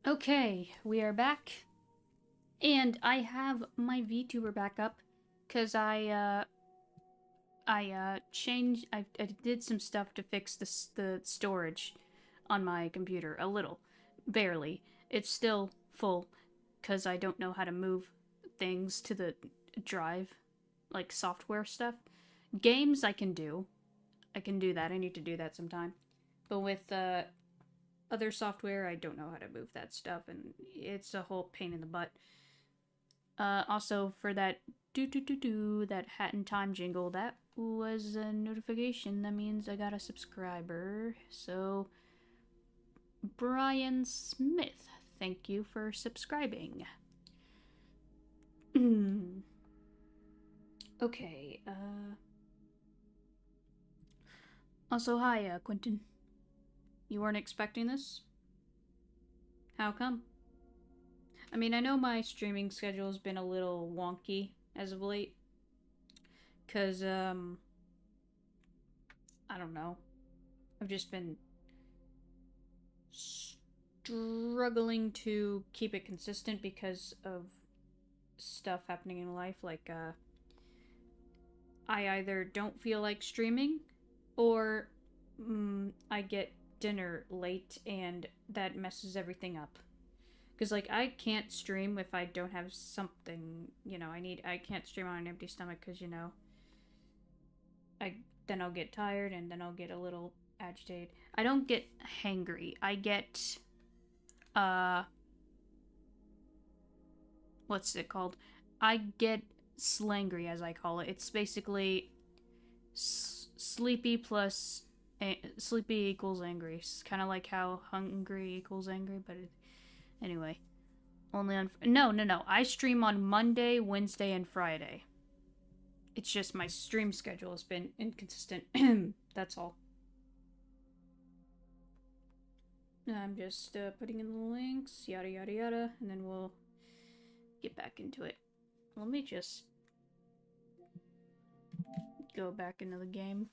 Okay, we are back. And I have my VTuber back up because I did some stuff to fix the storage on my computer a little, barely. It's still full because I don't know how to move things to the drive, like software stuff. Games I can do that. I need to do that sometime. But with other software, I don't know how to move that stuff, and it's a whole pain in the butt. Also, for that that Hat in Time jingle, that was a notification. That means I got a subscriber. So, Brian Smith, thank you for subscribing. Okay, Also, hi, Quentin. You weren't expecting this? How come? I mean, I know my streaming schedule has been a little wonky as of late. Because, I don't know. I've just been struggling to keep it consistent because of stuff happening in life. Like, I either don't feel like streaming, or I get dinner late and that messes everything up. Because, like, I can't stream if I don't have something, I can't stream on an empty stomach because, then I'll get tired and then I'll get a little agitated. I don't get hangry. I get, what's it called? I get slangry, as I call it. It's basically sleepy plus sleepy equals angry. It's kind of like how hungry equals angry, but anyway. Only on... No. I stream on Monday, Wednesday, and Friday. It's just my stream schedule has been inconsistent. That's all. I'm just putting in the links, yada yada yada, and then we'll get back into it. Let me just go back into the game.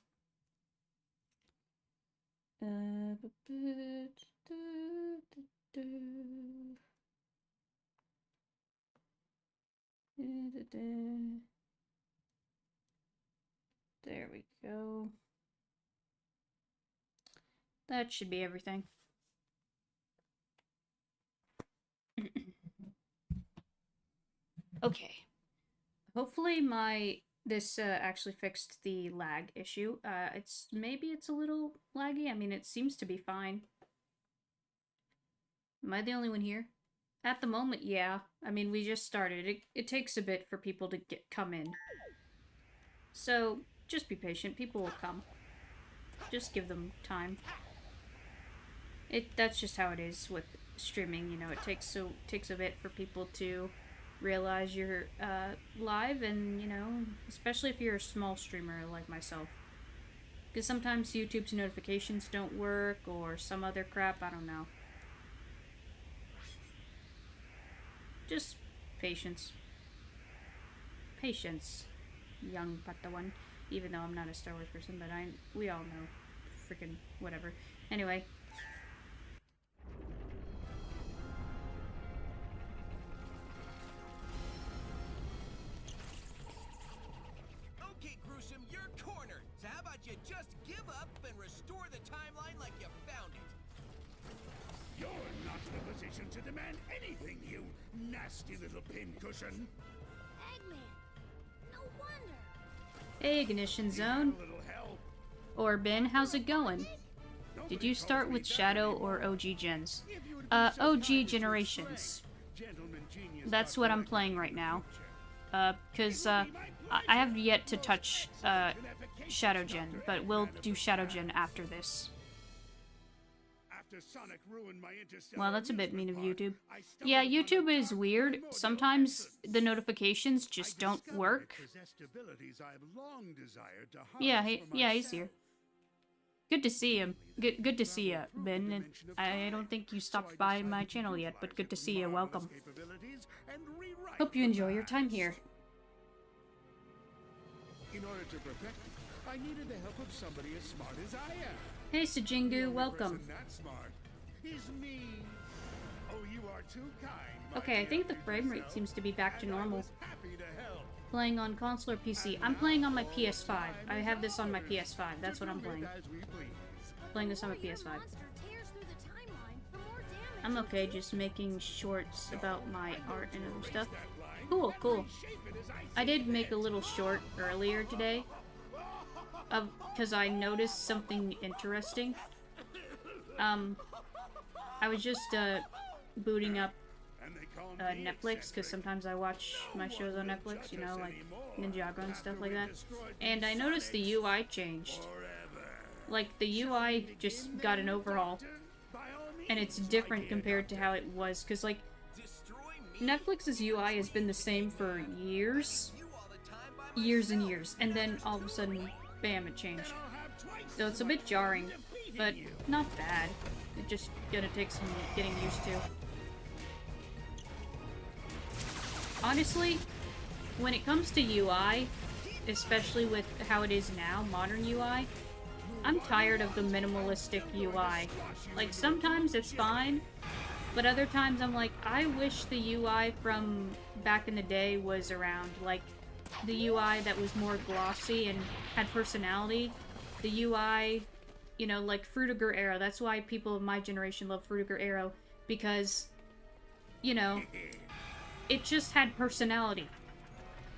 There we go. That should be everything. Okay. Hopefully this actually fixed the lag issue. Maybe it's a little laggy. I mean, it seems to be fine. Am I the only one here? At the moment, yeah. I mean, we just started. It takes a bit for people to come in. So, just be patient. People will come. Just give them time. That's just how it is with streaming, it takes a bit for people to realize you're live, and especially if you're a small streamer like myself, because sometimes YouTube's notifications don't work or some other crap. I don't know. Just patience, young Padawan. Even though I'm not a Star Wars person, but we all know, freaking whatever. Anyway. So how about you just give up and restore the timeline like you found it? You're not in a position to demand anything, you nasty little pincushion. Eggman, no wonder. Hey, Ignition Zone. Or Ben, how's it going? Did you start with Shadow or OG Gens? OG Generations. That's what I'm playing right now. Because I have yet to touch Shadow Gen, but we'll do Shadow Gen after this. Well, that's a bit mean of YouTube. Yeah, YouTube is weird. Sometimes the notifications just don't work. Yeah, he's here. Good to see him. Good to see you, Ben. And I don't think you stopped by my channel yet, but good to see you. Welcome. Hope you enjoy your time here. In order to protect you, I needed the help of somebody as smart as I am. Hey, Sajingu, welcome. That smart is me. Oh, you are too kind. Okay, I think the frame rate seems to be back to normal. Happy to help. Playing on console or PC? I'm playing on my PS5. I have this on my PS5. That's what I'm playing. Playing this on my PS5. I'm okay just making shorts about my art and other stuff. Cool, cool. I did make a little short earlier today. Because I noticed something interesting. I was just, booting up Netflix, because sometimes I watch my shows on Netflix, you know, like Ninjago and stuff like that. And I noticed the UI changed. Like, the UI just got an overhaul. And it's different compared to how it was, because, like, Netflix's UI has been the same for years. Years and years. And then, all of a sudden, bam, it changed. So it's a bit jarring, but not bad. It's just gonna take some getting used to. Honestly, when it comes to UI, especially with how it is now, modern UI, I'm tired of the minimalistic UI. Like, sometimes it's fine, but other times I'm like, I wish the UI from back in the day was around. Like, the UI that was more glossy and had personality. The UI, you know, like Fruitiger Arrow. That's why people of my generation love Fruitiger Arrow, because, you know, it just had personality.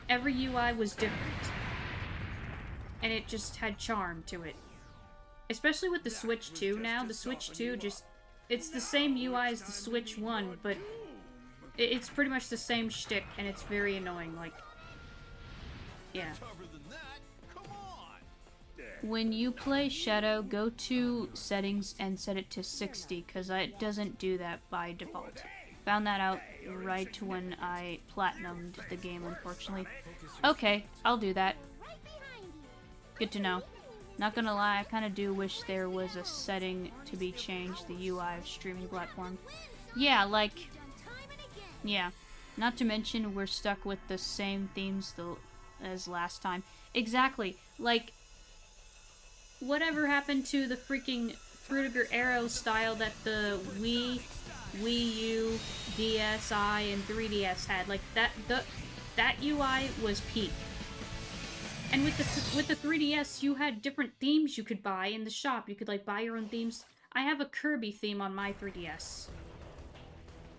Every UI was different. And it just had charm to it. Especially with the Switch 2 now. The Switch 2 just... It's the same UI as the Switch 1, but it's pretty much the same shtick, and it's very annoying, like... Yeah. When you play Shadow, go to settings and set it to 60, because it doesn't do that by default. Found that out right when I platinumed the game, unfortunately. Okay, I'll do that. Good to know. Not gonna lie, I kinda do wish there was a setting to be changed, the UI of streaming platform. Yeah, like... Yeah. Not to mention, we're stuck with the same themes as last time. Exactly. Like, whatever happened to the freaking Fruitiger Arrow style that the Wii U, DSi, and 3DS had? Like, that UI was peak. And with the 3DS, you had different themes you could buy in the shop. You could, like, buy your own themes. I have a Kirby theme on my 3DS.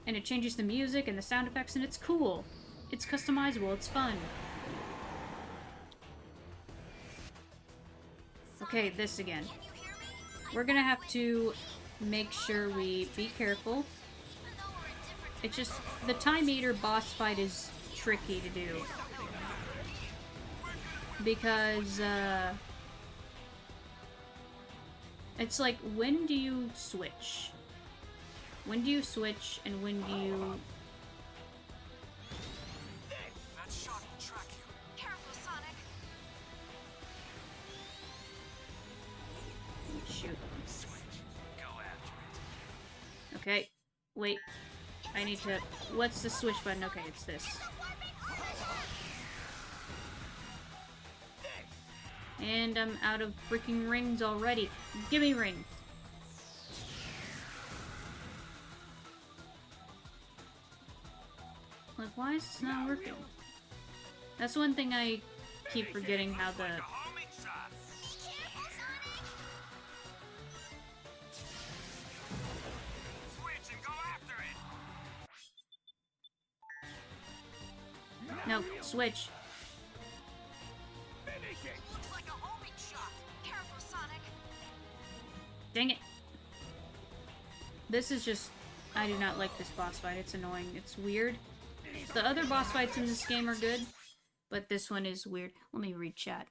And it changes the music and the sound effects, and it's cool. It's customizable, it's fun. Okay, this again. We're gonna have to make sure we be careful. It's just, the Time Eater boss fight is tricky to do. Because, it's like, when do you switch? When do you switch, and when do you... That shot will track you. Careful, Sonic. Shoot. Switch. Go after it. Okay, wait. I need to... What's the switch button? Okay, it's this. And I'm out of freaking rings already. Give me ring. Like, why is this not working? That's one thing I keep forgetting, how the... No, switch. Looks like a homing shot. Careful, Sonic. Dang it. This is just... I do not like this boss fight. It's annoying. It's weird. The other boss fights in this game are good, but this one is weird. Let me read chat.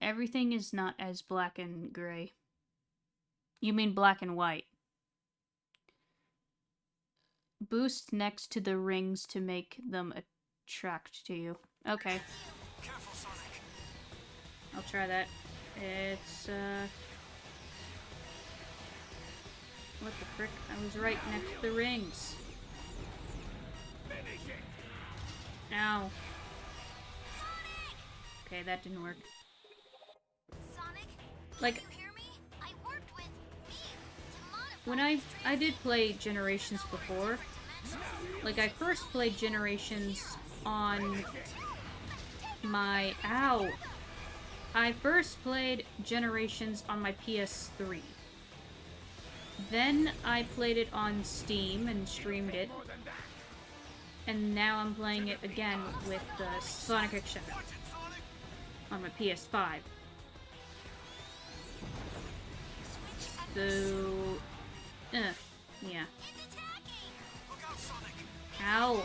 Everything is not as black and gray. You mean black and white. Boost next to the rings to make them attract to you. Okay. Careful, Sonic. I'll try that. It's, what the frick? I was right next to the rings. Ow. Okay, that didn't work. Sonic, Like, can you hear me? I worked with me to modify when I did play Generations before, like I first played Generations on my I first played Generations on my PS3. Then I played it on Steam and streamed it. And now I'm playing it again with the Sonic X on my PS5. So, yeah. Ow.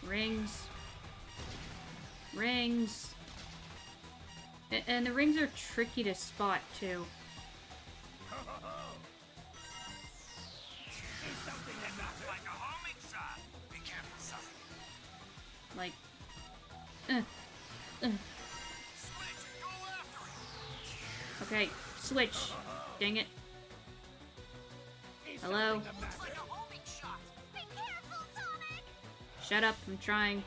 Rings. Rings. And the rings are tricky to spot, too. Like, Okay, switch. Dang it. Hello? Shut up, I'm trying.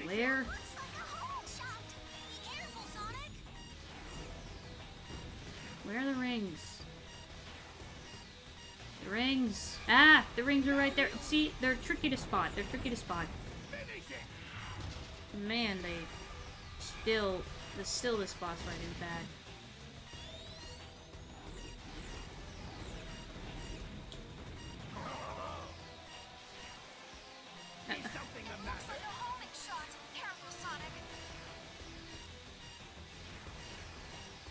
Where? Where are the rings? The rings! Ah! The rings are right there. See, they're tricky to spot. They're tricky to spot. Man, still this boss fight is bad.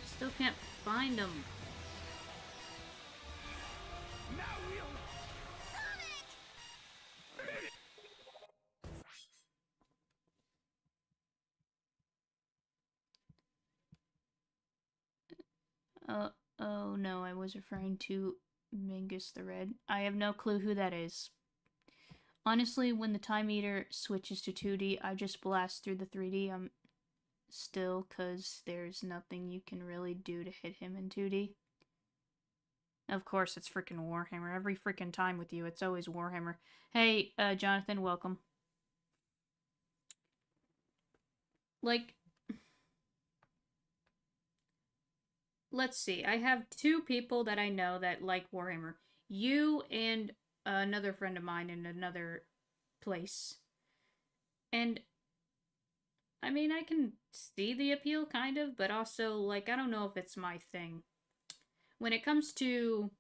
Still can't find them. Oh no, I was referring to Mingus the Red. I have no clue who that is. Honestly, when the time meter switches to 2D, I just blast through the 3D. Still, cause there's nothing you can really do to hit him in 2D. Of course, it's freaking Warhammer. Every freaking time with you, it's always Warhammer. Hey, Jonathan, welcome. Like, let's see. I have two people that I know that like Warhammer. You and another friend of mine in another place. And I mean, I can see the appeal, kind of, but also, like, I don't know if it's my thing. When it comes to,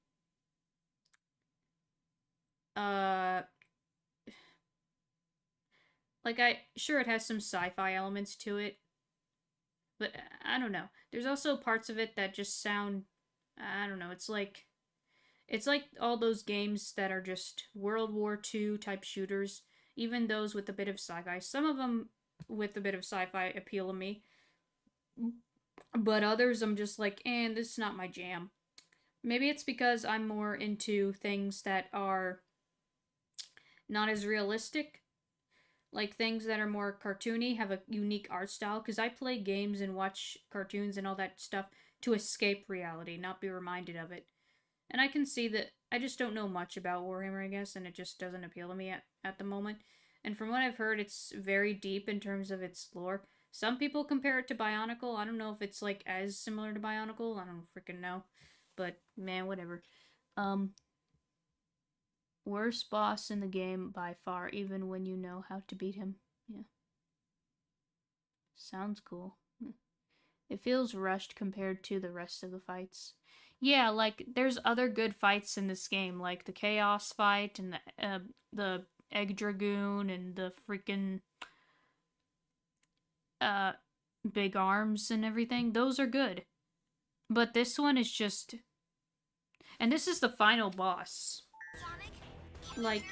like, sure, it has some sci-fi elements to it, but I don't know. There's also parts of it that just sound, I don't know, it's like all those games that are just World War II type shooters, even those with a bit of sci-fi. Some of them with a bit of sci-fi appeal to me, but others I'm just like, this is not my jam. Maybe it's because I'm more into things that are not as realistic, like things that are more cartoony, have a unique art style, because I play games and watch cartoons and all that stuff to escape reality, not be reminded of it. And I can see that I just don't know much about Warhammer, I guess, and it just doesn't appeal to me at the moment. And from what I've heard, it's very deep in terms of its lore. Some people compare it to Bionicle. I don't know if it's, like, as similar to Bionicle. I don't freaking know. But, man, whatever. Worst boss in the game by far, even when you know how to beat him. Yeah. Sounds cool. It feels rushed compared to the rest of the fights. Yeah, like, there's other good fights in this game, like the Chaos fight and the Egg Dragoon and the freaking big arms and everything. Those are good. But this one is just... And this is the final boss. Like,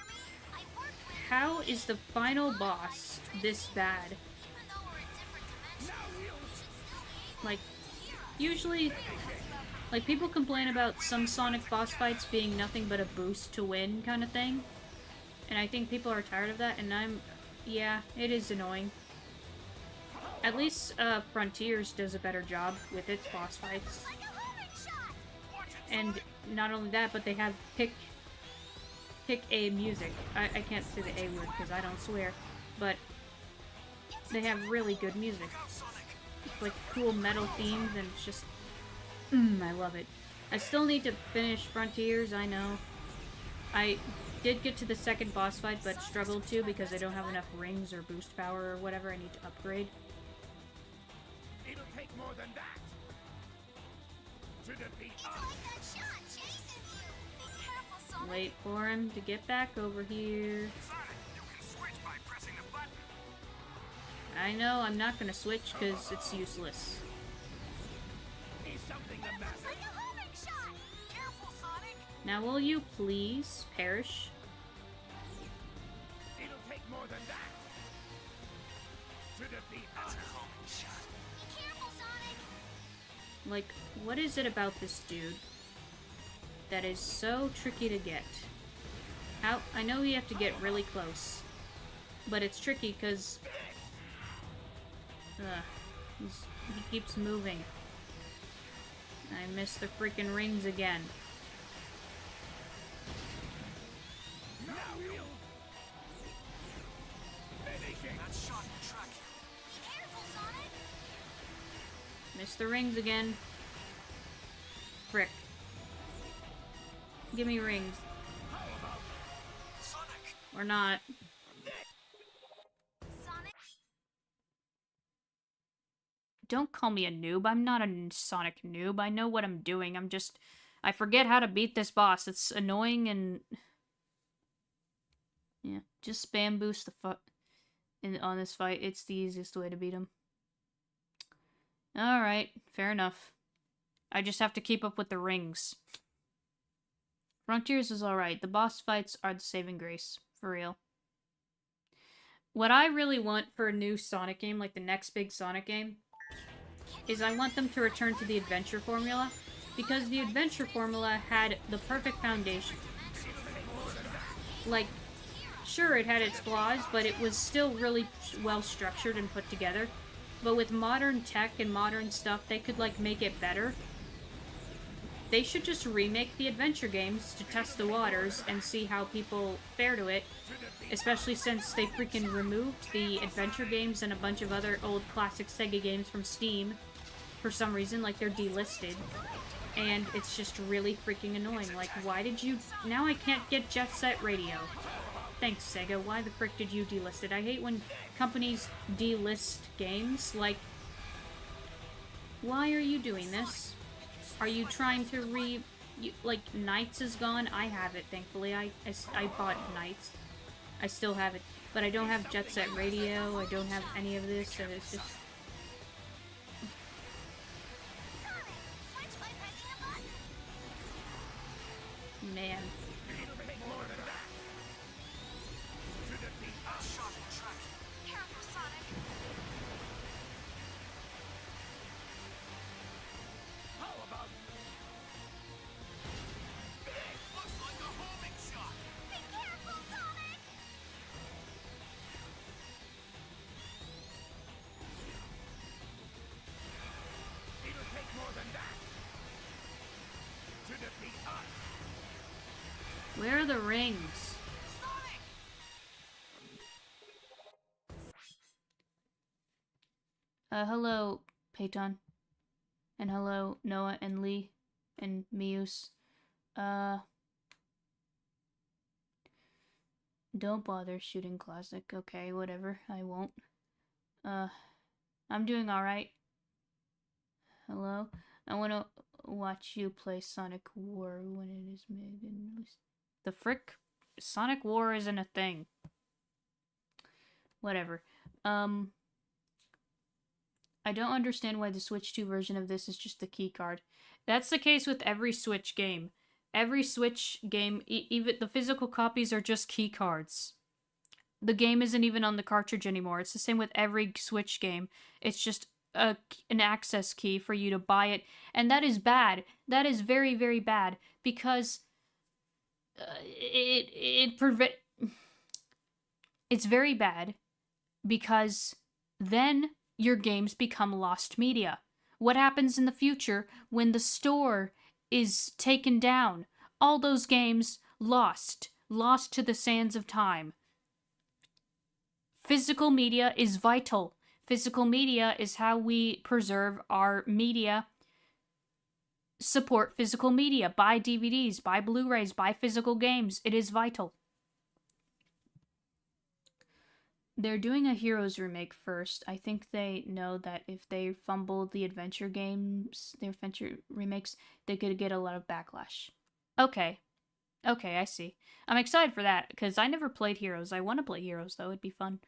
how is the final boss this bad? Like, usually Like, people complain about some Sonic boss fights being nothing but a boost to win kind of thing. And I think people are tired of that, and yeah, it is annoying. At least, Frontiers does a better job with its boss fights. And not only that, but they have pick a music. I can't say the A word because I don't swear, but they have really good music. It's like cool metal themes, and it's just, I love it. I still need to finish Frontiers, I know. I did get to the second boss fight, but struggled to because I don't have enough rings or boost power or whatever I need to upgrade. It'll take more than that to defeat us. Wait for him to get back over here. Sonic, you can switch by pressing the button. I know, I'm not gonna switch because it's useless. Is something the matter? Careful, Sonic! Now will you please perish? It'll take more than that to defeat us. Like, what is it about this dude that is so tricky to get? I know you have to get really close, but it's tricky because he keeps moving. I missed the freaking rings again. Now you'll finish it. That shot will track you. Missed the rings again. Frick. Give me rings. Sonic! Or not. Don't call me a noob. I'm not a Sonic noob. I know what I'm doing. I forget how to beat this boss. It's annoying and... yeah, just spam boost on this fight. It's the easiest way to beat him. Alright, fair enough. I just have to keep up with the rings. Frontiers is alright. The boss fights are the saving grace. For real. What I really want for a new Sonic game, like the next big Sonic game, is I want them to return to the adventure formula, because the adventure formula had the perfect foundation. Like, sure, it had its flaws, but it was still really well structured and put together. But with modern tech and modern stuff, they could, like, make it better. They should just remake the adventure games to test the waters and see how people fare to it. Especially since they freaking removed the adventure games and a bunch of other old classic Sega games from Steam. For some reason, like, they're delisted. And it's just really freaking annoying. Like, why did you... Now I can't get Jet Set Radio. Thanks, Sega. Why the frick did you delist it? I hate when companies delist games. Like, why are you doing this? Are you trying to like, Knights is gone? I have it, thankfully. I bought Knights. I still have it. But I don't have Jet Set Radio. I don't have any of this, and it's just... man. That shot will track you. Careful, Sonic! How about Looks like a homing shot. it'll take more than that to defeat us? Where are the rings? Sonic! Hello, Peyton. And hello, Noah and Lee and Mius. Don't bother shooting classic. Okay, whatever. I won't. I'm doing alright. Hello? I want to watch you play Sonic War when it is made and released. The frick? Sonic War isn't a thing. Whatever. I don't understand why the Switch 2 version of this is just the key card. That's the case with every Switch game. Every Switch game, even the physical copies are just key cards. The game isn't even on the cartridge anymore. It's the same with every Switch game. It's just an access key for you to buy it, and that is bad. That is very, very bad, because it's very bad because then your games become lost media. What happens in the future when the store is taken down? All those games lost to the sands of time. Physical media is vital. Physical media is how we preserve our media. Support physical media. Buy DVDs, buy Blu-rays, buy physical games. It is vital. They're doing a Heroes remake first. I think they know that if they fumble the adventure games, the adventure remakes, they could get a lot of backlash. Okay, I see. I'm excited for that, because I never played Heroes. I want to play Heroes, though. It'd be fun.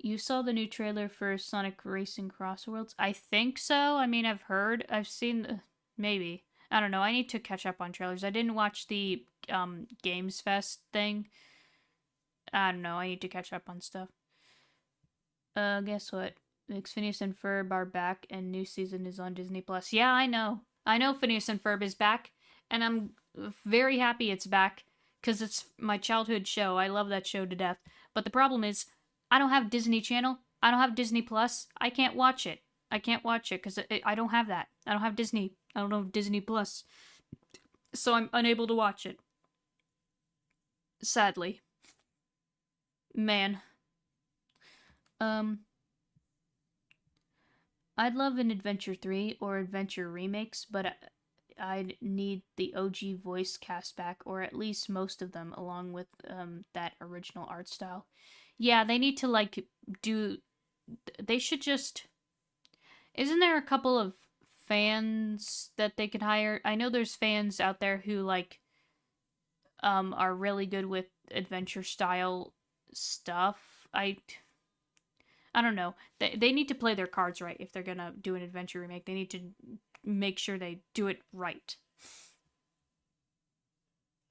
You saw the new trailer for Sonic Racing Cross Worlds? I think so. I mean, I've seen, maybe. I don't know. I need to catch up on trailers. I didn't watch the Games Fest thing. I don't know. I need to catch up on stuff. Guess what? Phineas and Ferb are back, and new season is on Disney Plus. Yeah, I know. I know Phineas and Ferb is back, and I'm very happy it's back, because it's my childhood show. I love that show to death. But the problem is, I don't have Disney Channel. I don't have Disney Plus. I can't watch it. I can't watch it, because I don't have that. I don't have Disney. I don't have Disney Plus. So I'm unable to watch it. Sadly. Man. I'd love an Adventure 3 or Adventure remakes, but I'd need the OG voice cast back, or at least most of them, along with that original art style. Yeah, they need to, like, they should just... Isn't there a couple of fans that they could hire? I know there's fans out there who, like, are really good with adventure style stuff. I don't know. They need to play their cards right if they're gonna do an adventure remake. They need to make sure they do it right.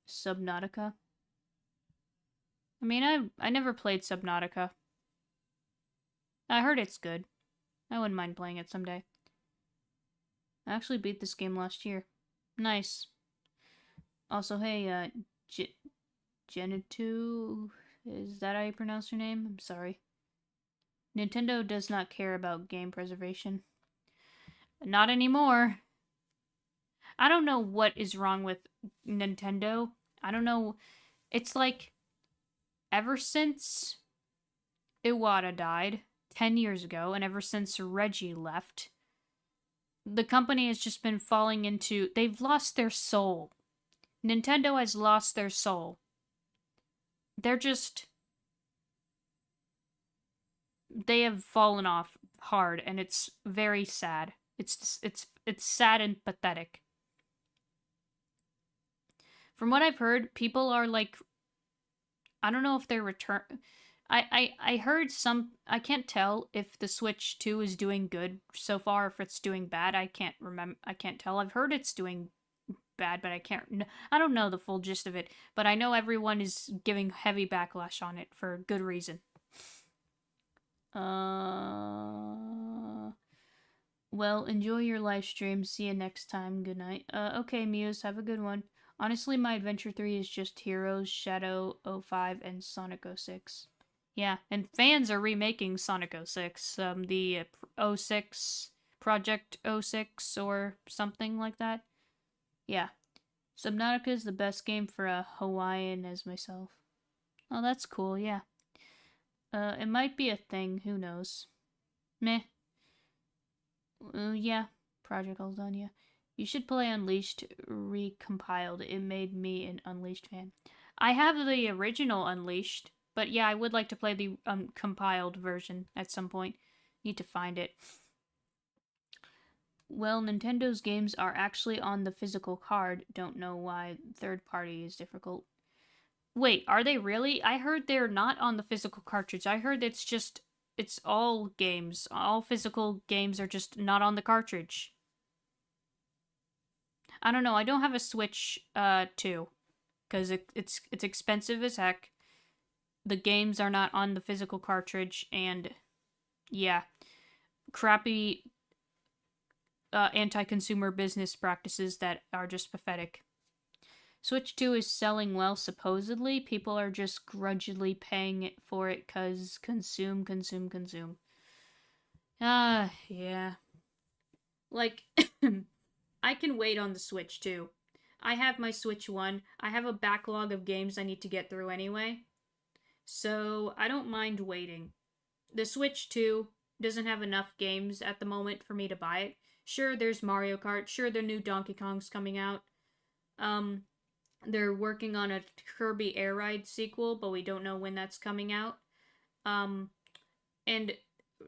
Subnautica? I mean, I never played Subnautica. I heard it's good. I wouldn't mind playing it someday. I actually beat this game last year. Nice. Also, hey, Genitu... Is that how you pronounce your name? I'm sorry. Nintendo does not care about game preservation. Not anymore. I don't know what is wrong with Nintendo. I don't know. It's like, ever since Iwata died 10 years ago, and ever since Reggie left, the company has just been falling into... They've lost their soul. Nintendo has lost their soul. They're just... They have fallen off hard, and it's very sad. It's sad and pathetic. From what I've heard, people are like... I don't know if they're I heard some... I can't tell if the Switch 2 is doing good so far, if it's doing bad. I can't remember. I can't tell. I've heard it's doing bad, but I don't know the full gist of it, but I know everyone is giving heavy backlash on it for good reason. Well, enjoy your live stream. See you next time. Good night. Okay, Muse, have a good one. Honestly, my Adventure 3 is just Heroes, Shadow 05, and Sonic 06. Yeah, and fans are remaking Sonic 06. The 06, Project 06, or something like that. Yeah. Subnautica is the best game for a Hawaiian as myself. Oh, that's cool, yeah. It might be a thing, who knows. Meh. Yeah. Project all done, yeah. You should play Unleashed Recompiled. It made me an Unleashed fan. I have the original Unleashed, but yeah, I would like to play the compiled version at some point. Need to find it. Well, Nintendo's games are actually on the physical card. Don't know why third party is difficult. Wait, are they really? I heard they're not on the physical cartridge. I heard it's all games. All physical games are just not on the cartridge. I don't know. I don't have a Switch 2 because it's expensive as heck. The games are not on the physical cartridge, and Yeah. Crappy anti-consumer business practices that are just pathetic. Switch 2 is selling well, supposedly. People are just grudgingly paying it for it because consume, consume, consume. Yeah. Like, I can wait on the Switch 2. I have my Switch 1. I have a backlog of games I need to get through anyway. So, I don't mind waiting. The Switch 2 doesn't have enough games at the moment for me to buy it. Sure, there's Mario Kart. Sure, the new Donkey Kong's coming out. They're working on a Kirby Air Ride sequel, but we don't know when that's coming out. And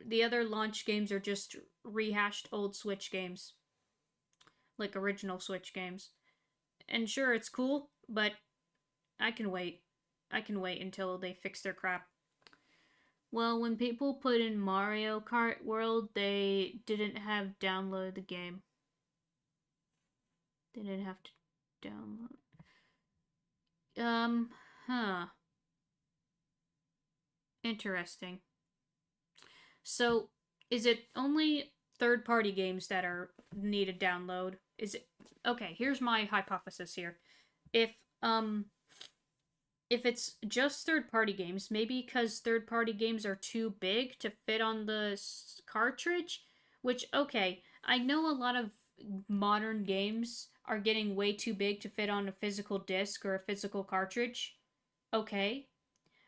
the other launch games are just rehashed old Switch games. Like original Switch games. And sure, it's cool, but I can wait. I can wait until they fix their crap. Well, when people put in Mario Kart World, they didn't have download the game. They didn't have to download. Huh. Interesting. So, is it only third-party games that are need a download? Is it okay? Here's my hypothesis here. If it's just third-party games, maybe because third-party games are too big to fit on the cartridge, which okay, I know a lot of modern games are getting way too big to fit on a physical disc or a physical cartridge. Okay.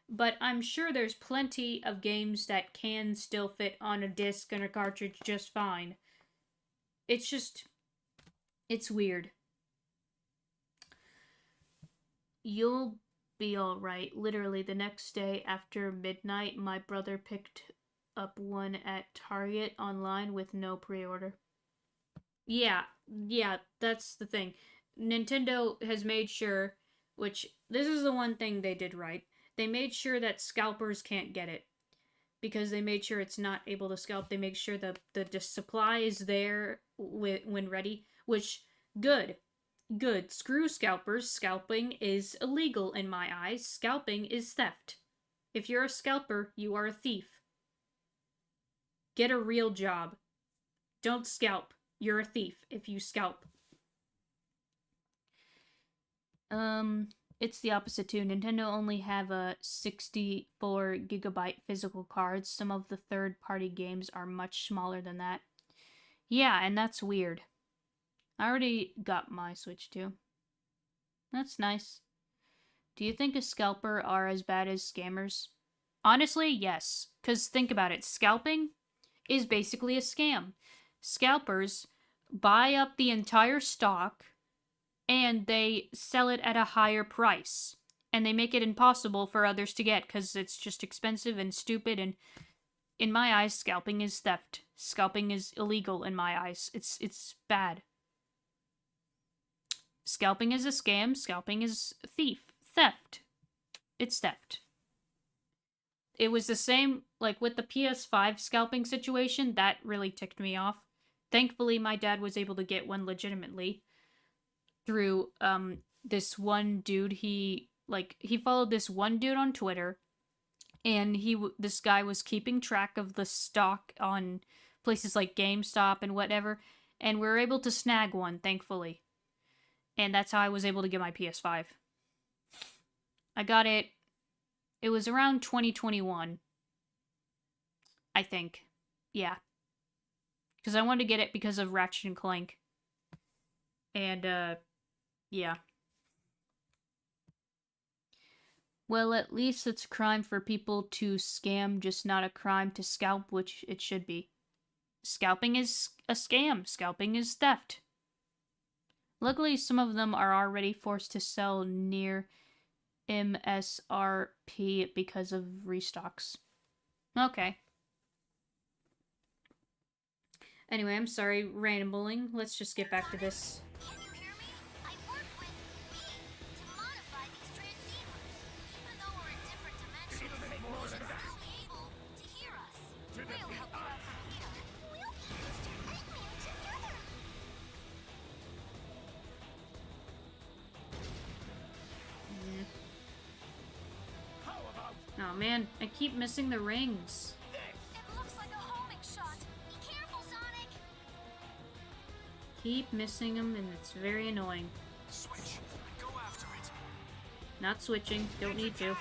But I'm sure there's plenty of games that can still fit on a disc and a cartridge just fine. It's weird. You'll be alright. Literally, the next day after midnight, my brother picked up one at Target online with no pre-order. Yeah, that's the thing. Nintendo has made sure, which this is the one thing they did right. They made sure that scalpers can't get it. Because they made sure it's not able to scalp. They make sure the supply is there when ready. Which, good. Good. Screw scalpers. Scalping is illegal in my eyes. Scalping is theft. If you're a scalper, you are a thief. Get a real job. Don't scalp. You're a thief if you scalp. It's the opposite too. Nintendo only have a 64 gigabyte physical cards. Some of the third-party games are much smaller than that. Yeah, and that's weird. I already got my Switch too. That's nice. Do you think a scalper are as bad as scammers? Honestly, yes. Because think about it. Scalping is basically a scam. Scalpers buy up the entire stock and they sell it at a higher price. And they make it impossible for others to get because it's just expensive and stupid. And in my eyes, scalping is theft. Scalping is illegal in my eyes. It's bad. Scalping is a scam. Scalping is theft. It's theft. It was the same, like, with the PS5 scalping situation. That really ticked me off. Thankfully, my dad was able to get one legitimately through this one dude. He followed this one dude on Twitter, and this guy was keeping track of the stock on places like GameStop and whatever, and we were able to snag one, thankfully. And that's how I was able to get my PS5. I got it. It was around 2021. I think. Yeah. Because I wanted to get it because of Ratchet and Clank. And, yeah. Well, at least it's a crime for people to scam, just not a crime to scalp, which it should be. Scalping is a scam. Scalping is theft. Luckily, some of them are already forced to sell near MSRP because of restocks. Okay. Anyway, I'm sorry, rambling. Let's just get back to this. Can you hear me? I worked with me to modify these transceivers. Even though we're in different dimensions, you should still be able to hear us. We'll help you out from here. We'll Mr. Eggman together. How about Oh man, I keep missing the rings. It looks like a keep missing them, and it's very annoying. Switch and go after it. Not switching. Don't need to. Look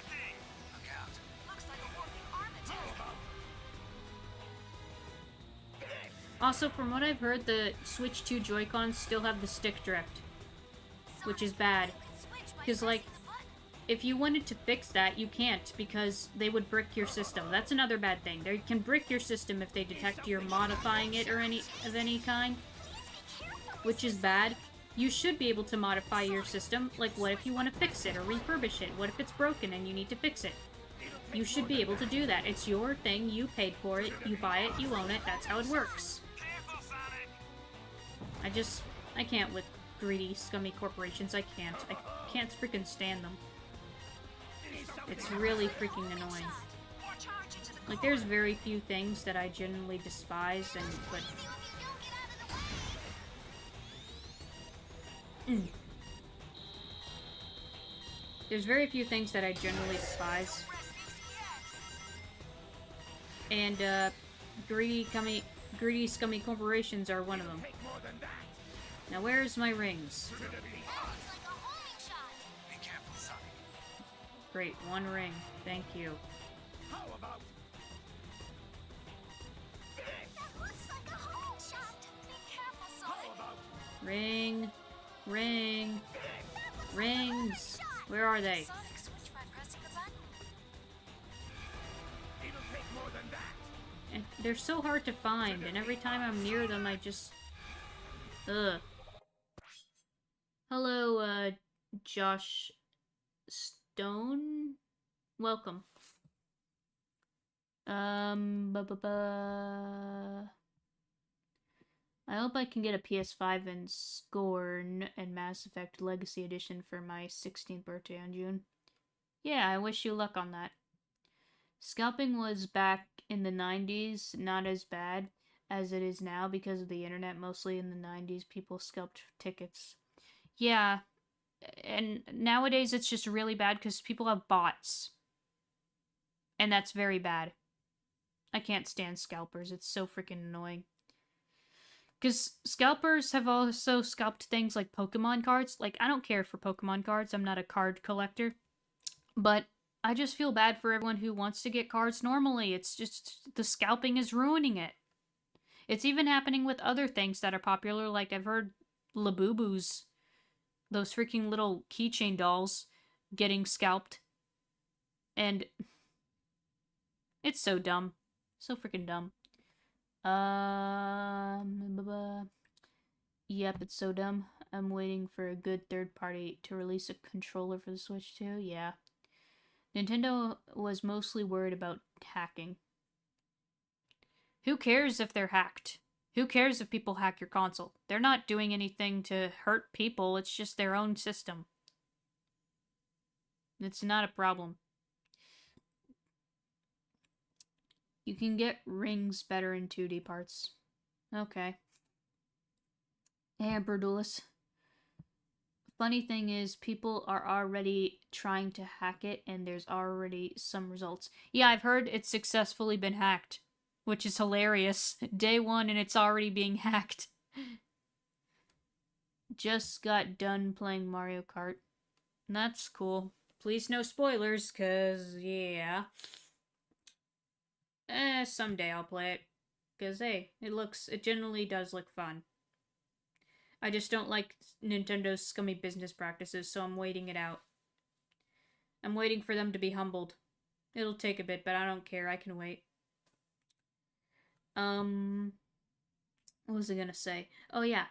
out. Looks like a working arm attack. Also, from what I've heard, the Switch 2 Joy-Cons still have the stick drift, which is bad. Because, like, if you wanted to fix that, you can't, because they would brick your system. That's another bad thing. They can brick your system if they detect you're modifying it or any kind, which is bad. You should be able to modify your system. Like, what if you want to fix it or refurbish it? What if it's broken and you need to fix it? You should be able to do that. It's your thing. You paid for it. You buy it. You own it. That's how it works. I can't with greedy, scummy corporations. I can't freaking stand them. It's really freaking annoying. Like, there's very few things that I genuinely despise, but... There's very few things that I generally despise. And, greedy, scummy corporations are one of them. Now, where's my rings? Be careful, Sonic. Great, one ring. Thank you. How about That looks like a homing shot. Be careful, Sonic. Ring. Ring. Rings. Where are they? Sonic, switch by pressing the button. it'll take more than that? And they're so hard to find, and every time I'm near them, I just... Ugh. Hello, Josh Stone? Welcome. I hope I can get a PS5 and Scorn and Mass Effect Legacy Edition for my 16th birthday on June. Yeah, I wish you luck on that. Scalping was back in the 90s, not as bad as it is now because of the internet. Mostly in the 90s, people scalped tickets. Yeah, and nowadays it's just really bad because people have bots. And that's very bad. I can't stand scalpers. It's so freaking annoying. Because scalpers have also scalped things like Pokemon cards. Like, I don't care for Pokemon cards. I'm not a card collector. But I just feel bad for everyone who wants to get cards normally. It's just, the scalping is ruining it. It's even happening with other things that are popular. Like, I've heard Labubu's, those freaking little keychain dolls, getting scalped. And it's so dumb. So freaking dumb. Yep, it's so dumb. I'm waiting for a good third party to release a controller for the Switch 2. Yeah. Nintendo was mostly worried about hacking. Who cares if they're hacked? Who cares if people hack your console? They're not doing anything to hurt people. It's just their own system. It's not a problem. You can get rings better in 2D parts. Okay. Hey, Berdulis. Funny thing is, people are already trying to hack it, and there's already some results. Yeah, I've heard it's successfully been hacked, which is hilarious. Day 1 and it's already being hacked. Just got done playing Mario Kart. That's cool. Please no spoilers, cause, yeah. Someday I'll play it. Cause, hey, it generally does look fun. I just don't like Nintendo's scummy business practices, so I'm waiting it out. I'm waiting for them to be humbled. It'll take a bit, but I don't care. I can wait. What was I gonna say? Oh, yeah.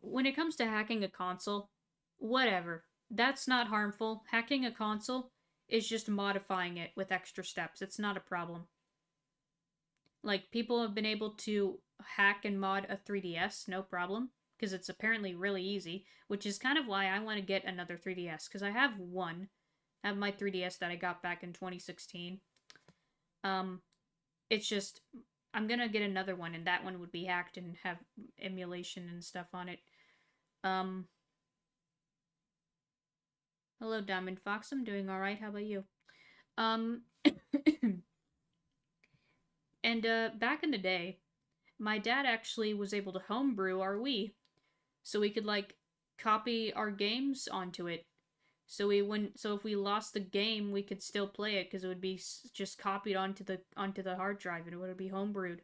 When it comes to hacking a console, whatever. That's not harmful. Hacking a console is just modifying it with extra steps. It's not a problem. Like, people have been able to hack and mod a 3DS, no problem, because it's apparently really easy, which is kind of why I want to get another 3DS, because I have one. I have my 3DS that I got back in 2016. It's just, I'm gonna get another one, and that one would be hacked and have emulation and stuff on it. Hello, Diamond Fox. I'm doing alright. How about you? And, back in the day, my dad actually was able to homebrew our Wii. So we could, like, copy our games onto it. So we wouldn't. So if we lost the game, we could still play it because it would be just copied onto the hard drive and it would be homebrewed.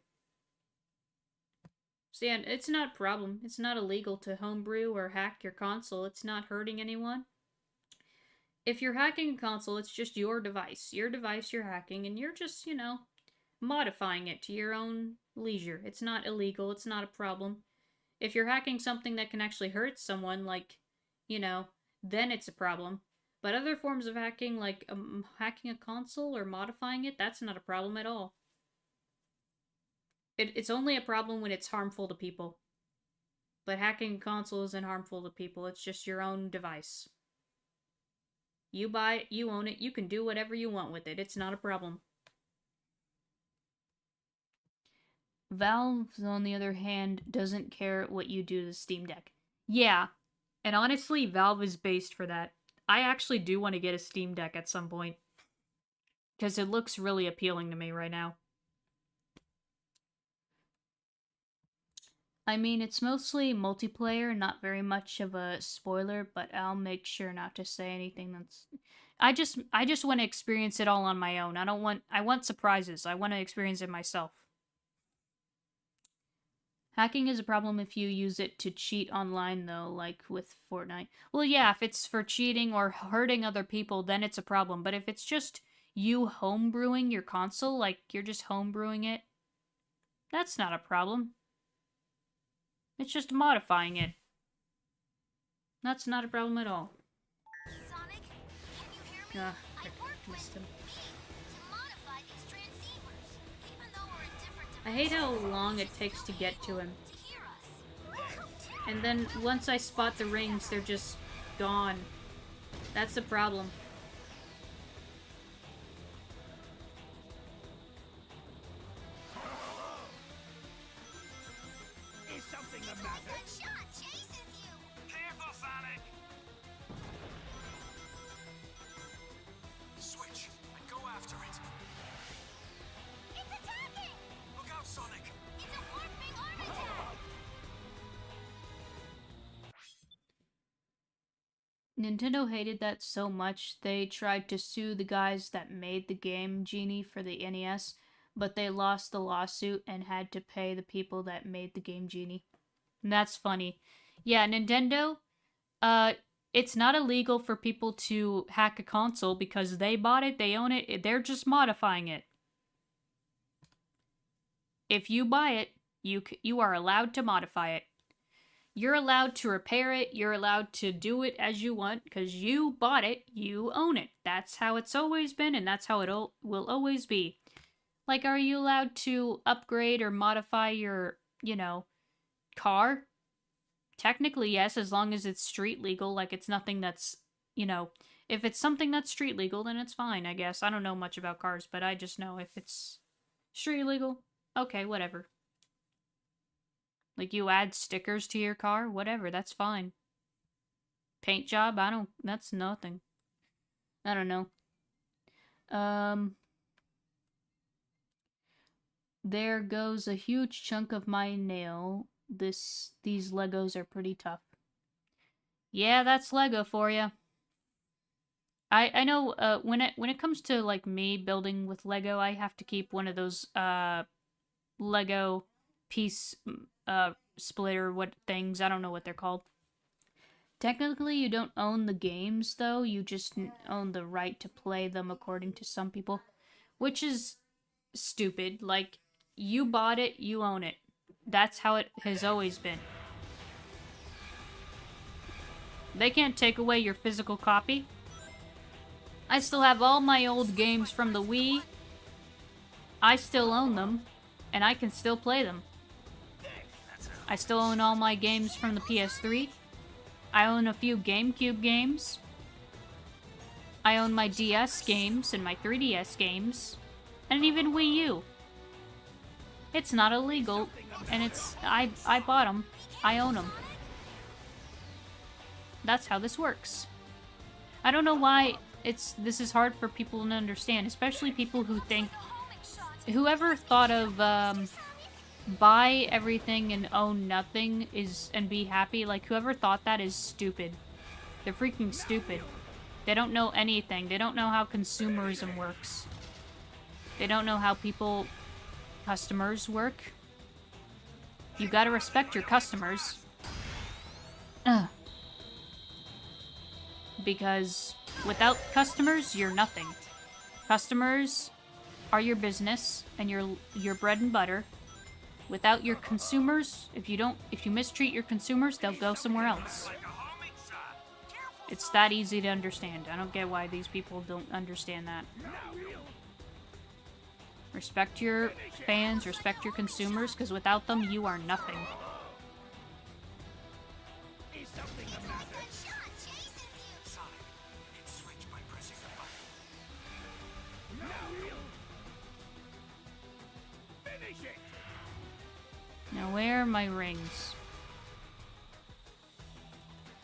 So yeah, it's not a problem. It's not illegal to homebrew or hack your console. It's not hurting anyone. If you're hacking a console, it's just your device. Your device you're hacking, and you're just, modifying it to your own leisure. It's not illegal. It's not a problem. If you're hacking something that can actually hurt someone, like, then it's a problem. But other forms of hacking, like hacking a console or modifying it, that's not a problem at all. It's only a problem when it's harmful to people. But hacking a console isn't harmful to people. It's just your own device. You buy it, you own it, you can do whatever you want with it. It's not a problem. Valve, on the other hand, doesn't care what you do to the Steam Deck. Yeah, and honestly, Valve is based for that. I actually do want to get a Steam Deck at some point. Because it looks really appealing to me right now. I mean, it's mostly multiplayer, not very much of a spoiler, but I'll make sure not to say anything that's... I just want to experience it all on my own. I want surprises. I want to experience it myself. Hacking is a problem if you use it to cheat online, though, like with Fortnite. Well, yeah, if it's for cheating or hurting other people, then it's a problem. But if it's just you homebrewing your console, like you're just homebrewing it, that's not a problem. It's just modifying it. That's not a problem at all. Sonic, can you hear me? I worked with missed him. me to modify these transceivers, even though we're in different I hate how dimensions, long it they're takes to still get to him. able to hear us. And then once I spot the rings, they're just gone. That's the problem. Is something the matter? That shot chases you. Careful, Sonic! Switch and go after it. It's attacking. Look out, Sonic! It's a warping arm attack. Nintendo hated that so much, they tried to sue the guys that made the game Genie for the NES, but they lost the lawsuit and had to pay the people that made the game Genie. And that's funny. Yeah, Nintendo, it's not illegal for people to hack a console because they bought it, they own it, they're just modifying it. If you buy it, you are allowed to modify it. You're allowed to repair it, you're allowed to do it as you want, because you bought it, you own it. That's how it's always been, and that's how it will always be. Like, are you allowed to upgrade or modify your, car? Technically, yes, as long as it's street legal, like it's nothing that's, if it's something that's street legal, then it's fine, I guess. I don't know much about cars, but I just know if it's street legal, okay, whatever. Like, you add stickers to your car, whatever, that's fine. Paint job, that's nothing. I don't know. There goes a huge chunk of my nail. These Legos are pretty tough. Yeah, that's Lego for you. I know, when it comes to, like, me building with Lego, I have to keep one of those, Lego piece, splitter things. I don't know what they're called. Technically, you don't own the games, though. You just own the right to play them according to some people. Which is stupid. Like, you bought it, you own it. That's how it has always been. They can't take away your physical copy. I still have all my old games from the Wii. I still own them, and I can still play them. I still own all my games from the PS3. I own a few GameCube games. I own my DS games and my 3DS games. And even Wii U. It's not illegal, and I bought them. I own them. That's how this works. I don't know why this is hard for people to understand, especially people who think... Whoever thought of, buy everything and own nothing and be happy. Like, whoever thought that is stupid. They're freaking stupid. They don't know anything. They don't know how consumerism works. They don't know how customers work. You gotta respect your customers. Because without customers, you're nothing. Customers are your business and your bread and butter. Without your consumers, if you mistreat your consumers, they'll go somewhere else. It's that easy to understand. I don't get why these people don't understand that. Respect your fans, respect your consumers, because without them, you are nothing. Now, where are my rings?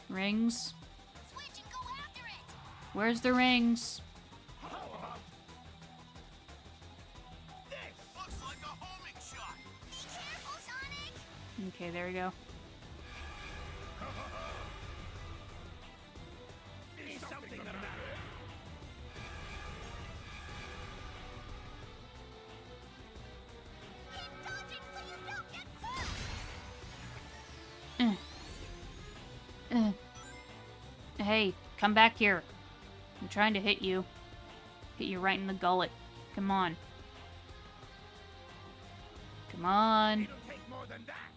Rings? Where's the rings? Okay, there we go. Hey, come back here. I'm trying to hit you. Hit you right in the gullet. Come on. Come on. It'll take more than that.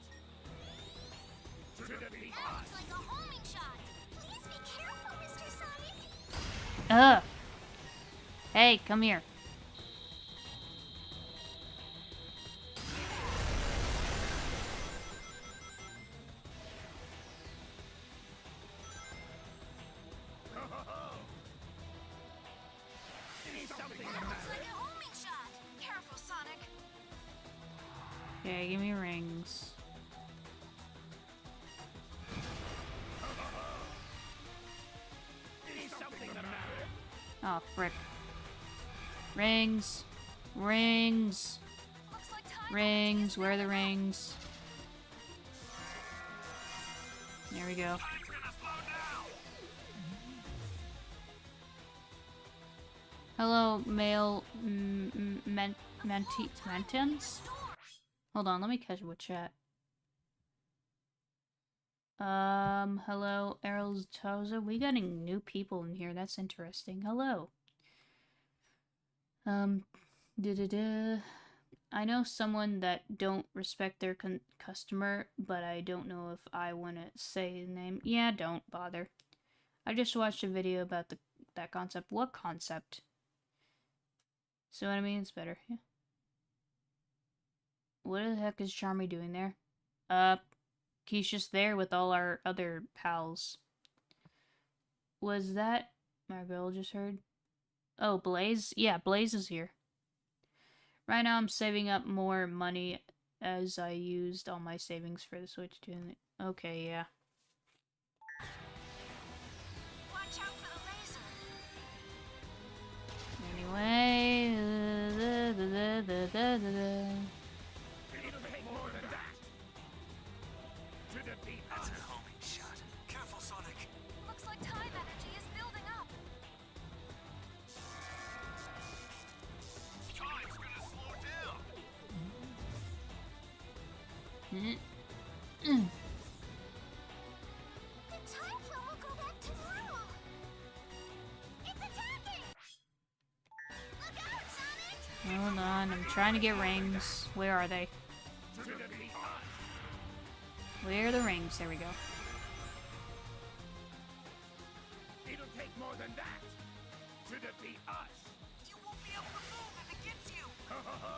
That looks like a homing shot. Please be careful, Mr. Sonic. Ugh. Hey, come here. Okay, give me rings. Oh, frick. Rings. Rings. Rings. Where are the rings? There we go. Hello, male Mentians? Hold on, let me catch what chat. Hello, Errol's Toza. We getting new people in here. That's interesting. Hello. I know someone that don't respect their customer, but I don't know if I want to say the name. Yeah, don't bother. I just watched a video about that concept. What concept? So what I mean, it's better. Yeah. What the heck is Charmy doing there? He's just there with all our other pals. Was that my girl just heard? Oh, Blaze? Yeah, Blaze is here. Right now I'm saving up more money as I used all my savings for the Switch 2. Okay, yeah. Watch out for the laser. Anyway, It'll take more than that. To defeat us. That's a homing shot. Careful, Sonic. Looks like time energy is building up. Time's gonna slow down. The time flow will go back to normal. It's attacking! Look out, Sonic! hold on, I'm trying to get rings. Where are they? To defeat us. Where are the rings? There we go. It'll take more than that. To defeat us. You won't be able to move if it gets you. Ho ho ho.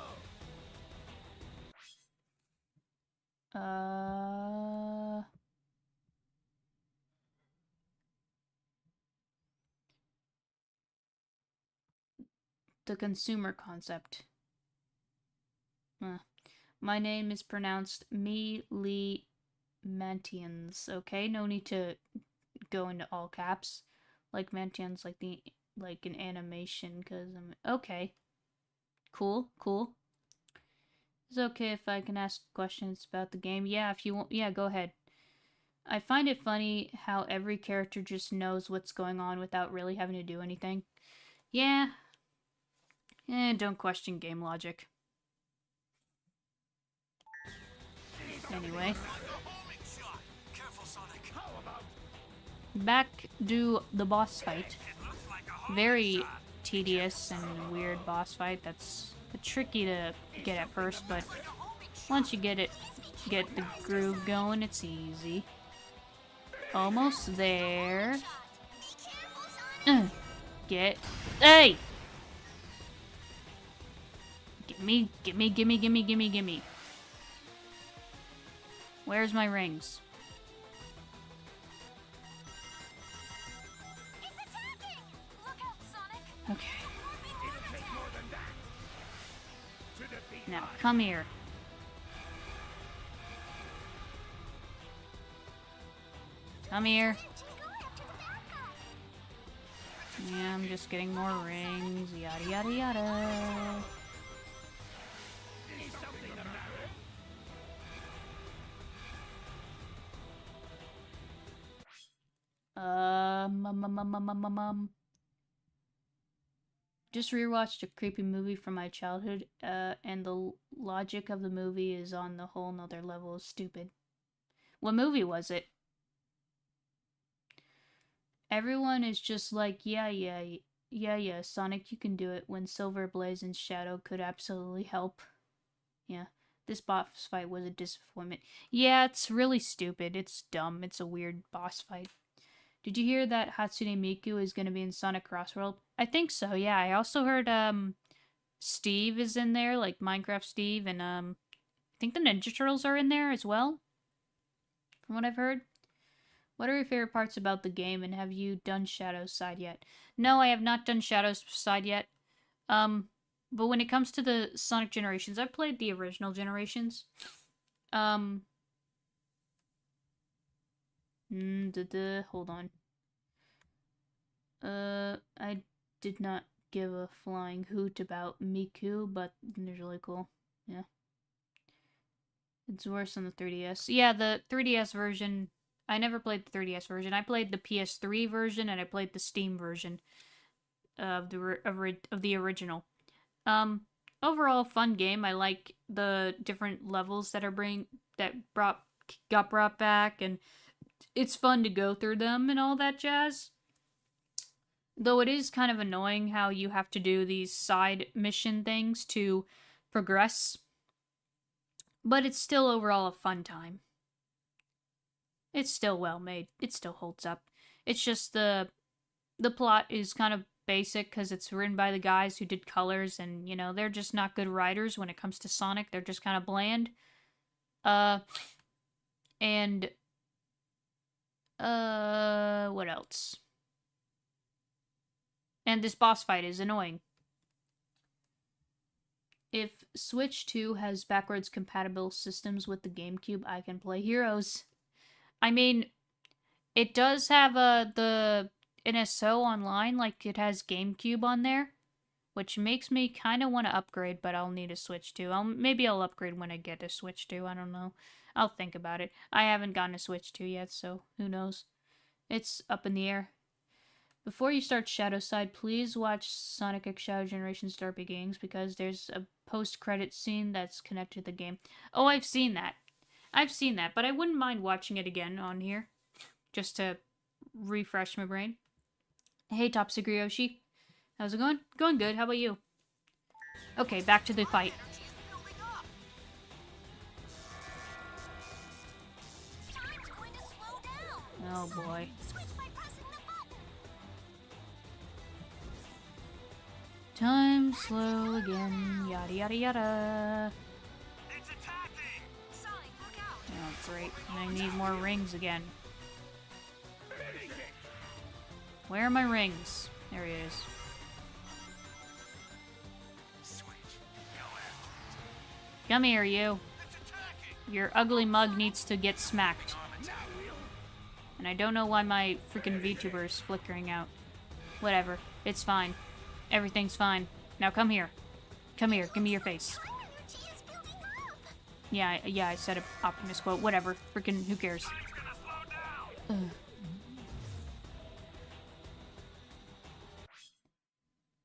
The consumer concept. My name is pronounced Me-Lee Mantians. Okay, no need to go into all caps like Mantians, like an animation. Cause I'm okay. Cool. It's okay if I can ask questions about the game. Yeah, if you want. Yeah, go ahead. I find it funny how every character just knows what's going on without really having to do anything. Yeah. Don't question game logic. Anyway. Careful, Sonic. Back to the boss fight. Very tedious and weird boss fight. That's tricky to get at first, but once you get the groove going, it's easy. Almost there. Get. Hey! Gimme. Where's my rings? It's attacking! Look out, Sonic! Okay. It'll take more than that. To defeat Now, come here. Come here. Yeah, I'm just getting more rings. Yada yada yada. Is something the matter? Just rewatched a creepy movie from my childhood, and the logic of the movie is on the whole nother level of stupid. What movie was it? Everyone is just like, yeah, Sonic, you can do it, when Silver Blaze and Shadow could absolutely help. Yeah, this boss fight was a disappointment. Yeah, it's really stupid. It's dumb. It's a weird boss fight. Did you hear that Hatsune Miku is going to be in Sonic Crossworld? I think so, yeah. I also heard, Steve is in there, like Minecraft Steve, and, I think the Ninja Turtles are in there as well, from what I've heard. What are your favorite parts about the game, and have you done Shadow's side yet? No, I have not done Shadow's side yet. But when it comes to the Sonic generations, I've played the original generations. Hold on. I did not give a flying hoot about Miku, but it's really cool. Yeah. It's worse on the 3DS. Yeah, the 3DS version, I never played the 3DS version. I played the PS3 version, and I played the Steam version of the original. Overall fun game. I like the different levels that got brought back, and it's fun to go through them and all that jazz. Though it is kind of annoying how you have to do these side mission things to progress. But it's still overall a fun time. It's still well made. It still holds up. It's just the plot is kind of basic because it's written by the guys who did Colors, and, you know, they're just not good writers when it comes to Sonic. They're just kind of bland. What else? And this boss fight is annoying. If Switch 2 has backwards compatible systems with the GameCube, I can play Heroes. I mean, it does have the NSO online, like it has GameCube on there, which makes me kind of want to upgrade, but I'll need a Switch 2. Maybe I'll upgrade when I get a Switch 2, I don't know. I'll think about it. I haven't gotten a Switch 2 yet, so who knows. It's up in the air. Before you start Shadowside, please watch Sonic X Shadow Generations Start Beginnings, because there's a post-credit scene that's connected to the game. Oh, I've seen that. But I wouldn't mind watching it again on here, just to refresh my brain. Hey, Topsy how's it going? Going good, how about you? Okay, back to the fight. Time's going to slow down. Oh boy. Switch by pressing the button. Time slow again, yada yada yada. It's attacking! Sonic, look out. Oh great, I need more rings again. Where are my rings? There he is. Switch. Go after Come here, you. it. It's attacking! Your ugly mug needs to get smacked. And I don't know why my freaking VTuber is flickering out. Whatever, it's fine. Everything's fine. Now come here. Come here, give me your face. Your energy is building Yeah, I said a Optimus quote. Whatever. Freaking, who cares? Ugh.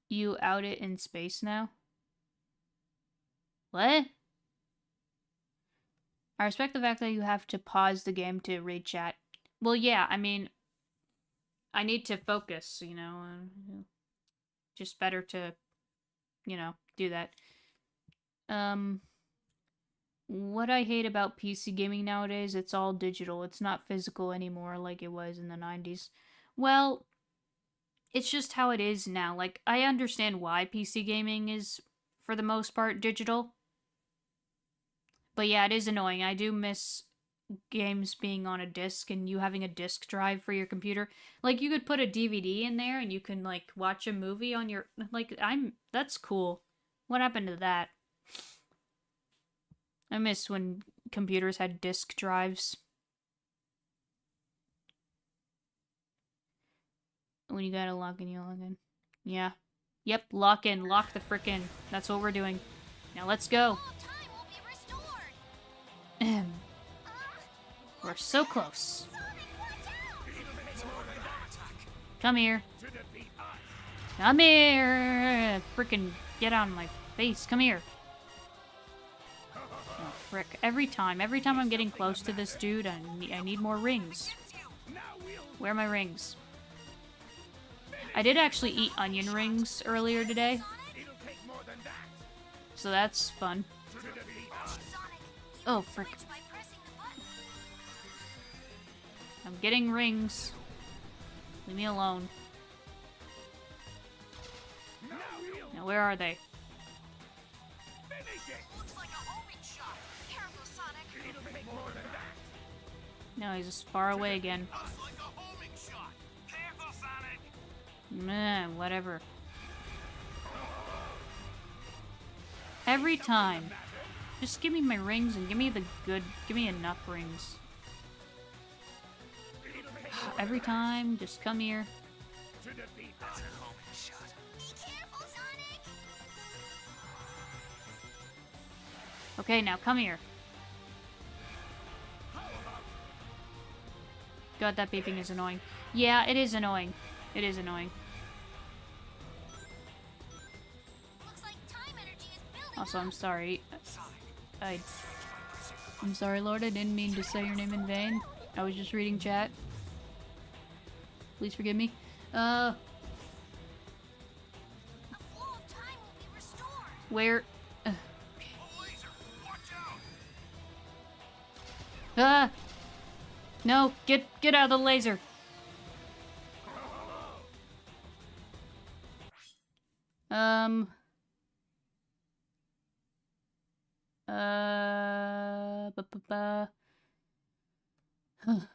You out it in space now? What? I respect the fact that you have to pause the game to read chat. Well, yeah, I mean, I need to focus, you know. Just better to, you know, do that. What I hate about PC gaming nowadays, it's all digital. It's not physical anymore like it was in the 90s. Well, it's just how it is now. Like, I understand why PC gaming is, for the most part, digital. But yeah, it is annoying. I do miss games being on a disc and you having a disc drive for your computer. Like, you could put a DVD in there and you can, like, watch a movie on your... Like, that's cool. What happened to that? I miss when computers had disk drives. When you gotta log in, you log in. Yeah. Yep, lock in. Lock the frickin'. That's what we're doing. Now let's go. Time will be restored. Ahem. We're so close. Sonic, watch out! Come here. Come here. Frickin' get out of my face. Come here. Oh, frick. Every time I'm getting close to this dude, I need more rings. Where are my rings? I did actually eat onion rings earlier today. So that's fun. Oh, frick. By pressing the button. I'm getting rings. Leave me alone. Now, where are they? Looks like a homing shot. Careful, Sonic. No, he's just far away again. Looks like a homing shot. Careful, Sonic. Meh, whatever. Every time. Just give me my rings and give me enough rings. Every time, just come here. Be careful, Sonic! Okay, now come here. God, that beeping is annoying. Yeah, it is annoying. It is annoying. Looks like time energy is building Also, I'm up. sorry. I'm sorry, Lord. I didn't mean to say your name in vain. I was just reading chat. Please forgive me. The flow of time will be restored. Where? A laser. Watch out. Ah! No, get out of the laser.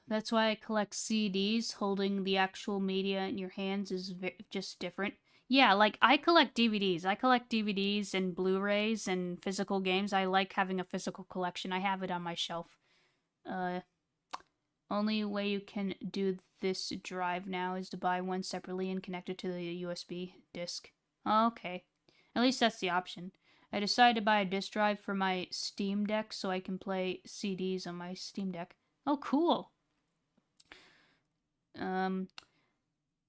That's why I collect CDs. Holding the actual media in your hands is just different. Yeah, like, I collect DVDs. I collect DVDs and Blu-rays and physical games. I like having a physical collection. I have it on my shelf. Only way you can do this drive now is to buy one separately and connect it to the USB disc. Okay. At least that's the option. I decided to buy a disc drive for my Steam Deck so I can play CDs on my Steam Deck. Oh, cool.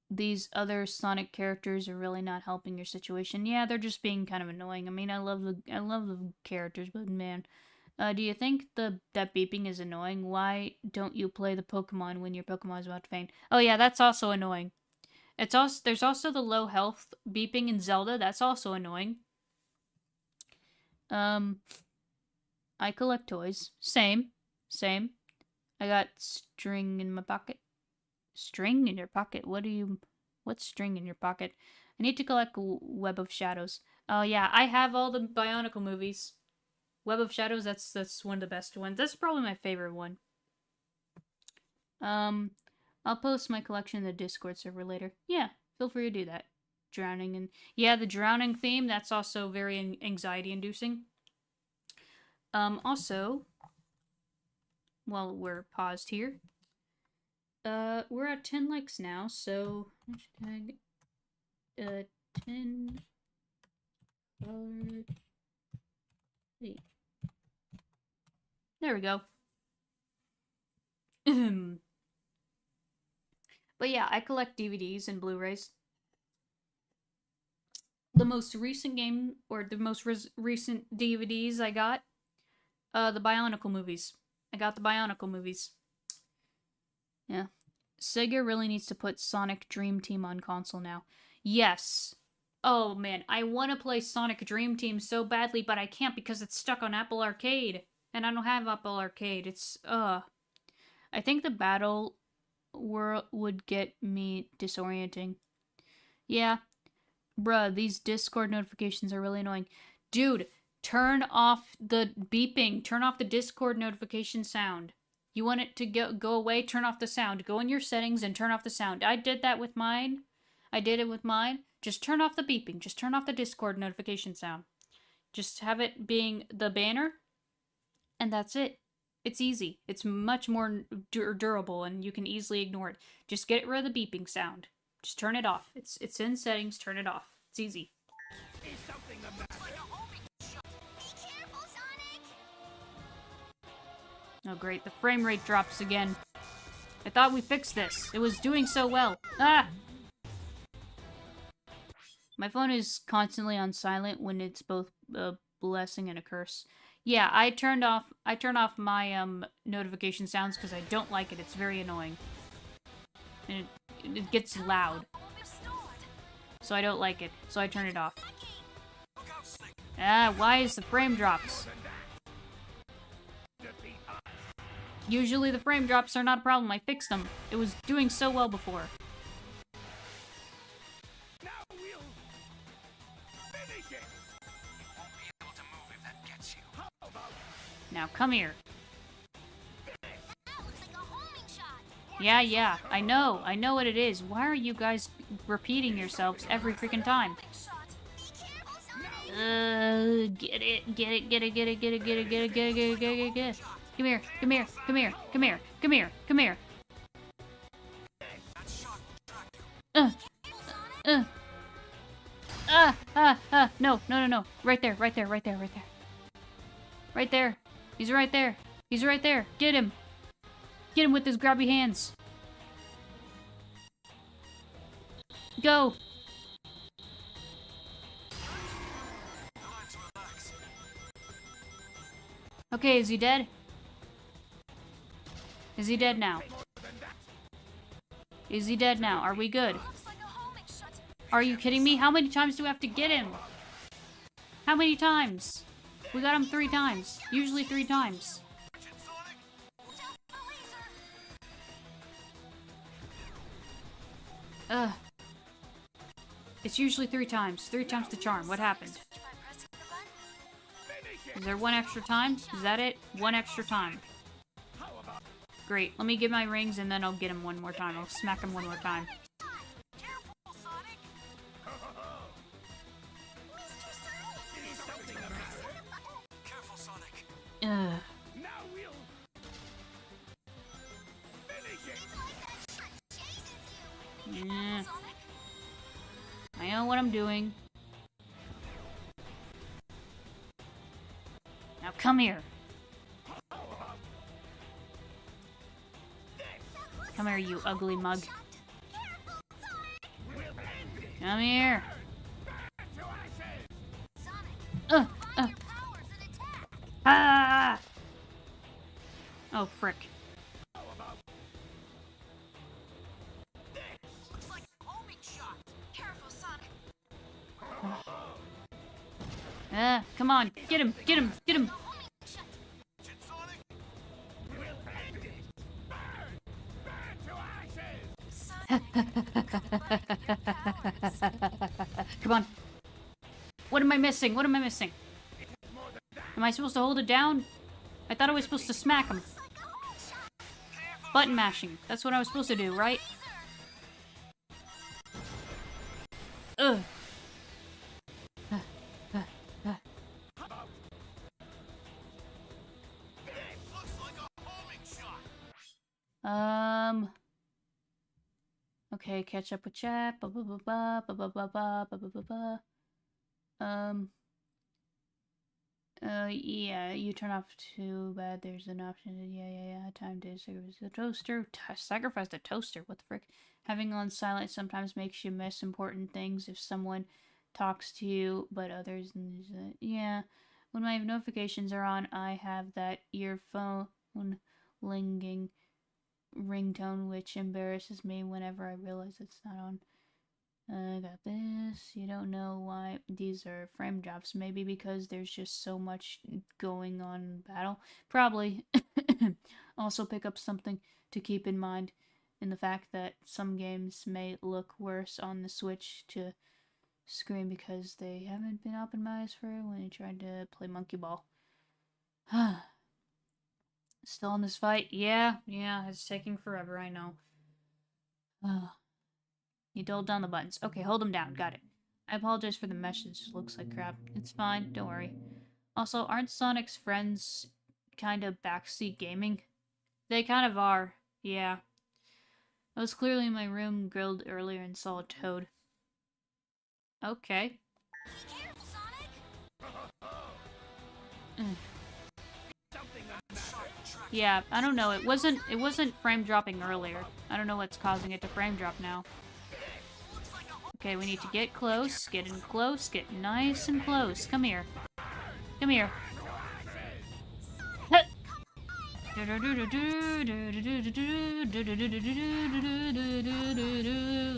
These other Sonic characters are really not helping your situation. Yeah, they're just being kind of annoying. I mean, I love the characters, but man, do you think that beeping is annoying? Why don't you play the Pokemon when your Pokemon is about to faint? Oh yeah, that's also annoying. There's also the low health beeping in Zelda. That's also annoying. I collect toys. Same. I got string in my pocket. String in your pocket? What's string in your pocket? I need to collect Web of Shadows. Oh yeah, I have all the Bionicle movies. Web of Shadows, that's one of the best ones. That's probably my favorite one. I'll post my collection in the Discord server later. Yeah, feel free to do that. Drowning and... Yeah, the drowning theme, that's also very anxiety-inducing. Also... Well, we're paused here. We're at 10 likes now, so... Hashtag... 10... Wait. There we go. But yeah, I collect DVDs and Blu-rays. The most recent game, or the most recent DVDs I got, the Bionicle movies. I got the Bionicle movies. Yeah. Sega really needs to put Sonic Dream Team on console now. Yes. Oh man, I want to play Sonic Dream Team so badly, but I can't because it's stuck on Apple Arcade. And I don't have Apple Arcade. It's, I think the battle would get me disorienting. Yeah. Bruh, these Discord notifications are really annoying. Dude, turn off the beeping. Turn off the Discord notification sound. You want it to go away? Turn off the sound. Go in your settings and turn off the sound. I did that with mine. I did it with mine. Just turn off the beeping. Just turn off the Discord notification sound. Just have it being the banner. And that's it. It's easy. It's much more durable and you can easily ignore it. Just get rid of the beeping sound. Just turn it off. It's in settings. Turn it off. It's easy. Is something the matter? Be careful, Sonic! Oh great, the frame rate drops again. I thought we fixed this. It was doing so well. Ah! My phone is constantly on silent when it's both a blessing and a curse. Yeah, I turned off my notification sounds because I don't like it. It's very annoying. And it gets loud. So I don't like it. So I turn it off. Ah, why is the frame drops? Usually the frame drops are not a problem. I fixed them. It was doing so well before. Now we'll finish it. You won't be able to move if that gets you. How about Now come here. That looks like a homing shot! Yeah, I know what it is. Why are you guys repeating yourselves every freaking time? Shot! Be careful, Sonic! Get it. Come here. No. Right there. Right there. He's right there. Get him. Get him with his grabby hands. Go. Okay, is he dead? Is he dead now? Is he dead now? Are we good? Looks like a homing shot! Are you kidding me? How many times do we have to get him? How many times? We got him 3 times. Usually 3 times. Watch out for the laser! Ugh. It's usually 3 times. 3 times the charm. What happened? By pressing the button. Is there 1 extra time? Is that it? 1 extra time. Great. Let me get my rings and then I'll get him 1 more time. I'll smack him 1 more time. Careful, Sonic! Mr. Sonic! is something the matter? Careful, Sonic. Ugh. Now we'll finish it. It's like that shot chases you! Yeah. Sonic! I know what I'm doing. Now come here. Come here, you ugly mug. We'll end it. Come here. Back to ashes. Sonic! Uh. Your powers and attack! Ah! Oh, frick. How about Looks like a homing shot. Careful, Sonic! Ah, come on. Get him. Homing shot! Sonic. we'll end it? Burn! Burn to ashes. Come on. What am I missing? Am I supposed to hold it down? I thought I was supposed to smack him. It's like a homing shot! Button mashing. That's what I was supposed to do, right? Ugh. Looks like a homing shot. Okay, catch up with chat. Ba ba ba ba ba ba ba ba ba ba ba ba. Yeah, you turn off too bad. There's an option. Yeah. Time to sacrifice the toaster. Sacrifice the toaster? What the frick? Having on silent sometimes makes you miss important things if someone talks to you, but others. Yeah. When my notifications are on, I have that earphone linging ringtone, which embarrasses me whenever I realize it's not on. I got this. You don't know why these are frame drops. Maybe because there's just so much going on in battle. Probably. Also pick up something to keep in mind in the fact that some games may look worse on the Switch to screen because they haven't been optimized for it when you tried to play Monkey Ball. Still in this fight? Yeah, it's taking forever, I know. You hold down the buttons. Okay, hold them down. Got it. I apologize for the message. Looks like crap. It's fine. Don't worry. Also, aren't Sonic's friends kind of backseat gaming? They kind of are. Yeah. I was clearly in my room grilled earlier and saw a toad. Okay. Be careful, Sonic! Yeah, I don't know. It wasn't frame dropping earlier. I don't know what's causing it to frame drop now. Okay, we need to get close, get in close, get nice and close. Come here. Come here.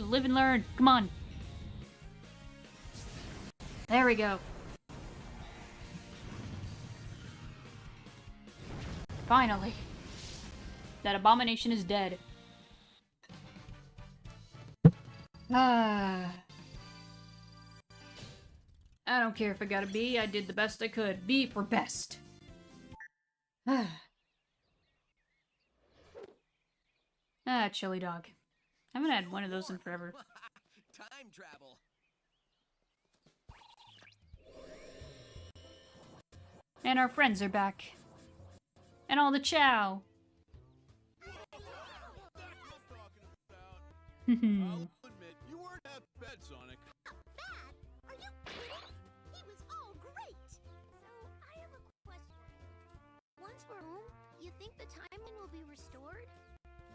Live and learn. Come on. There we go. Finally. That abomination is dead. I don't care if I got a B. I did the best I could. B for best. Chili dog. I haven't had one of those in forever. Time travel. And our friends are back. And all the chow. I'll admit, you weren't half bad, Sonic. Bad? Are you kidding? He was all great! So, I have a question. Once we're home, you think the timeline will be restored?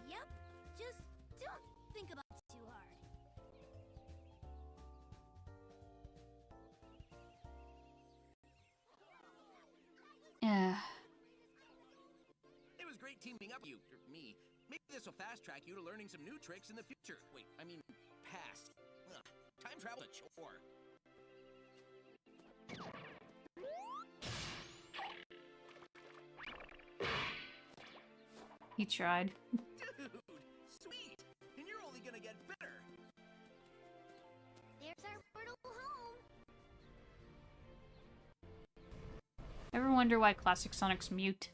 Yep. Just don't think about it too hard. Yeah. It was great teaming up with you, or me. Maybe this will fast track you to learning some new tricks in the future. Wait, I mean, past. Ugh, time travel a chore. He tried. Dude, sweet. And you're only gonna get better. There's our portal home. Ever wonder why Classic Sonic's mute,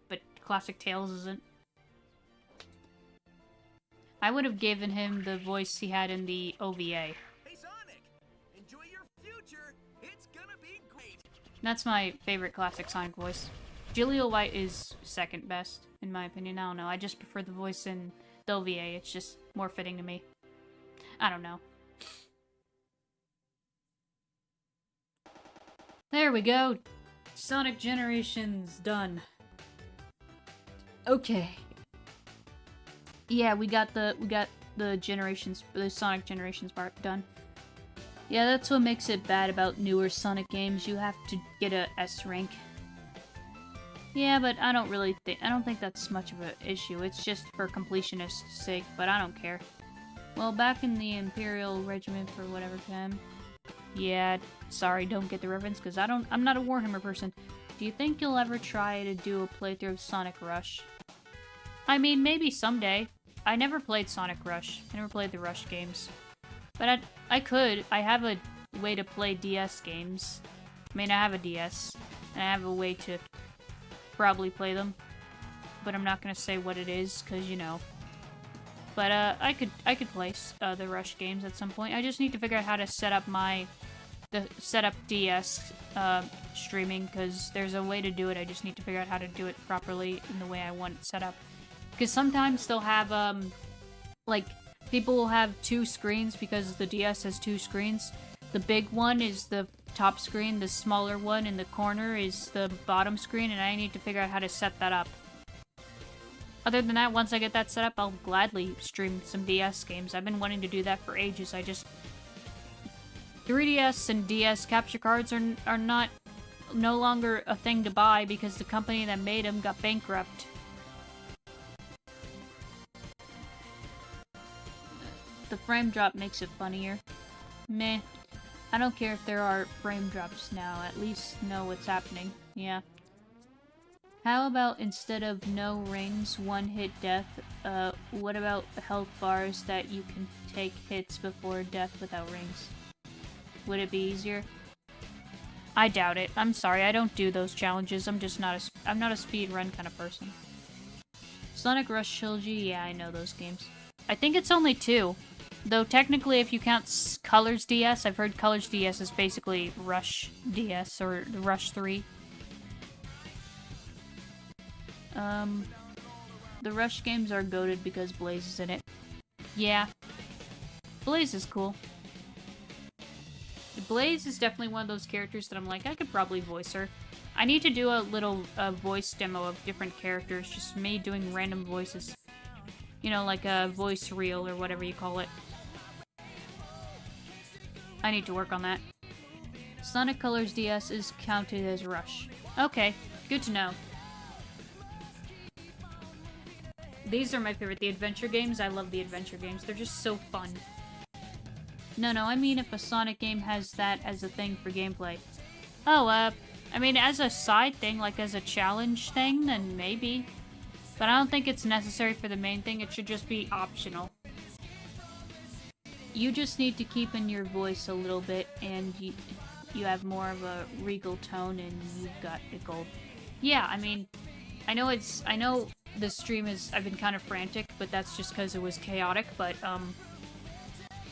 but Classic Tails isn't? I would have given him the voice he had in the OVA. Hey, Sonic! Enjoy your future. It's gonna be great. That's my favorite Classic Sonic voice. Jaleel White is second best, in my opinion. I don't know. I just prefer the voice in the OVA. It's just more fitting to me. I don't know. There we go. Sonic Generations done. Okay. Yeah, we got the generations, the Sonic Generations part done. Yeah, that's what makes it bad about newer Sonic games. You have to get a S rank. Yeah, but I don't think that's much of an issue. It's just for completionist's sake, but I don't care. Well, back in the Imperial Regiment for whatever time. Yeah, sorry, don't get the reference because I'm not a Warhammer person. Do you think you'll ever try to do a playthrough of Sonic Rush? I mean, maybe someday. I never played Sonic Rush. I never played the Rush games. But I could. I have a way to play DS games. I mean, I have a DS, and I have a way to probably play them. But I'm not gonna say what it is, because, you know. But, I could play the Rush games at some point. I just need to figure out how to set up set up DS streaming, because there's a way to do it. I just need to figure out how to do it properly in the way I want it set up. Because sometimes they'll have, like, people will have two screens because the DS has two screens. The big one is the top screen. The smaller one in the corner is the bottom screen, and I need to figure out how to set that up. Other than that, once I get that set up, I'll gladly stream some DS games. I've been wanting to do that for ages. 3DS and DS capture cards are no longer a thing to buy because the company that made them got bankrupt. The frame drop makes it funnier. Meh. I don't care if there are frame drops now. At least know what's happening. Yeah. How about instead of no rings, one-hit death, what about health bars that you can take hits before death without rings? Would it be easier? I doubt it. I'm sorry, I don't do those challenges. I'm not a speed run kind of person. Sonic Rush Trilogy, yeah, I know those games. I think it's only 2. Though technically, if you count Colors DS, I've heard Colors DS is basically Rush DS, or Rush 3. The Rush games are goated because Blaze is in it. Yeah. Blaze is cool. Blaze is definitely one of those characters that I'm like, I could probably voice her. I need to do a little voice demo of different characters, just me doing random voices. You know, like a voice reel or whatever you call it. I need to work on that. Sonic Colors DS is counted as Rush. Okay, good to know. These are my favorite, the adventure games. I love the adventure games. They're just so fun. No, I mean if a Sonic game has that as a thing for gameplay. Oh, I mean as a side thing, like as a challenge thing, then maybe. But I don't think it's necessary for the main thing. It should just be optional. You just need to keep in your voice a little bit, and you have more of a regal tone, and you've got the gold. Yeah, I mean, I know the stream I've been kind of frantic, but that's just because it was chaotic, but,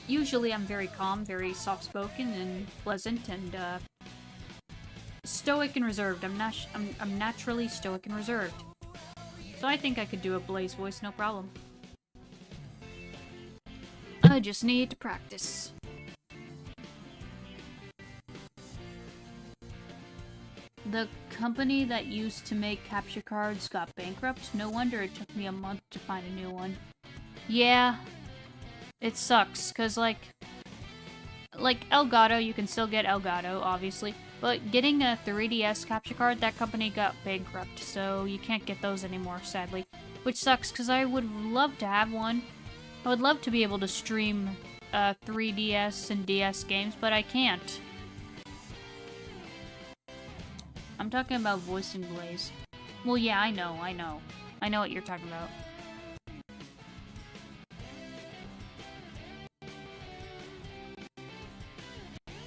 usually I'm very calm, very soft-spoken, and pleasant, and, stoic and reserved. I'm naturally stoic and reserved. So I think I could do a Blaze voice, no problem. I just need to practice. The company that used to make capture cards got bankrupt. No wonder it took me a month to find a new one. Yeah, it sucks, cause like Elgato, you can still get Elgato, obviously, but getting a 3DS capture card, that company got bankrupt, so you can't get those anymore, sadly. Which sucks, cause I would love to have one. I would love to be able to stream 3DS and DS games, but I can't. I'm talking about voicing Blaze. Well, yeah, I know. I know what you're talking about.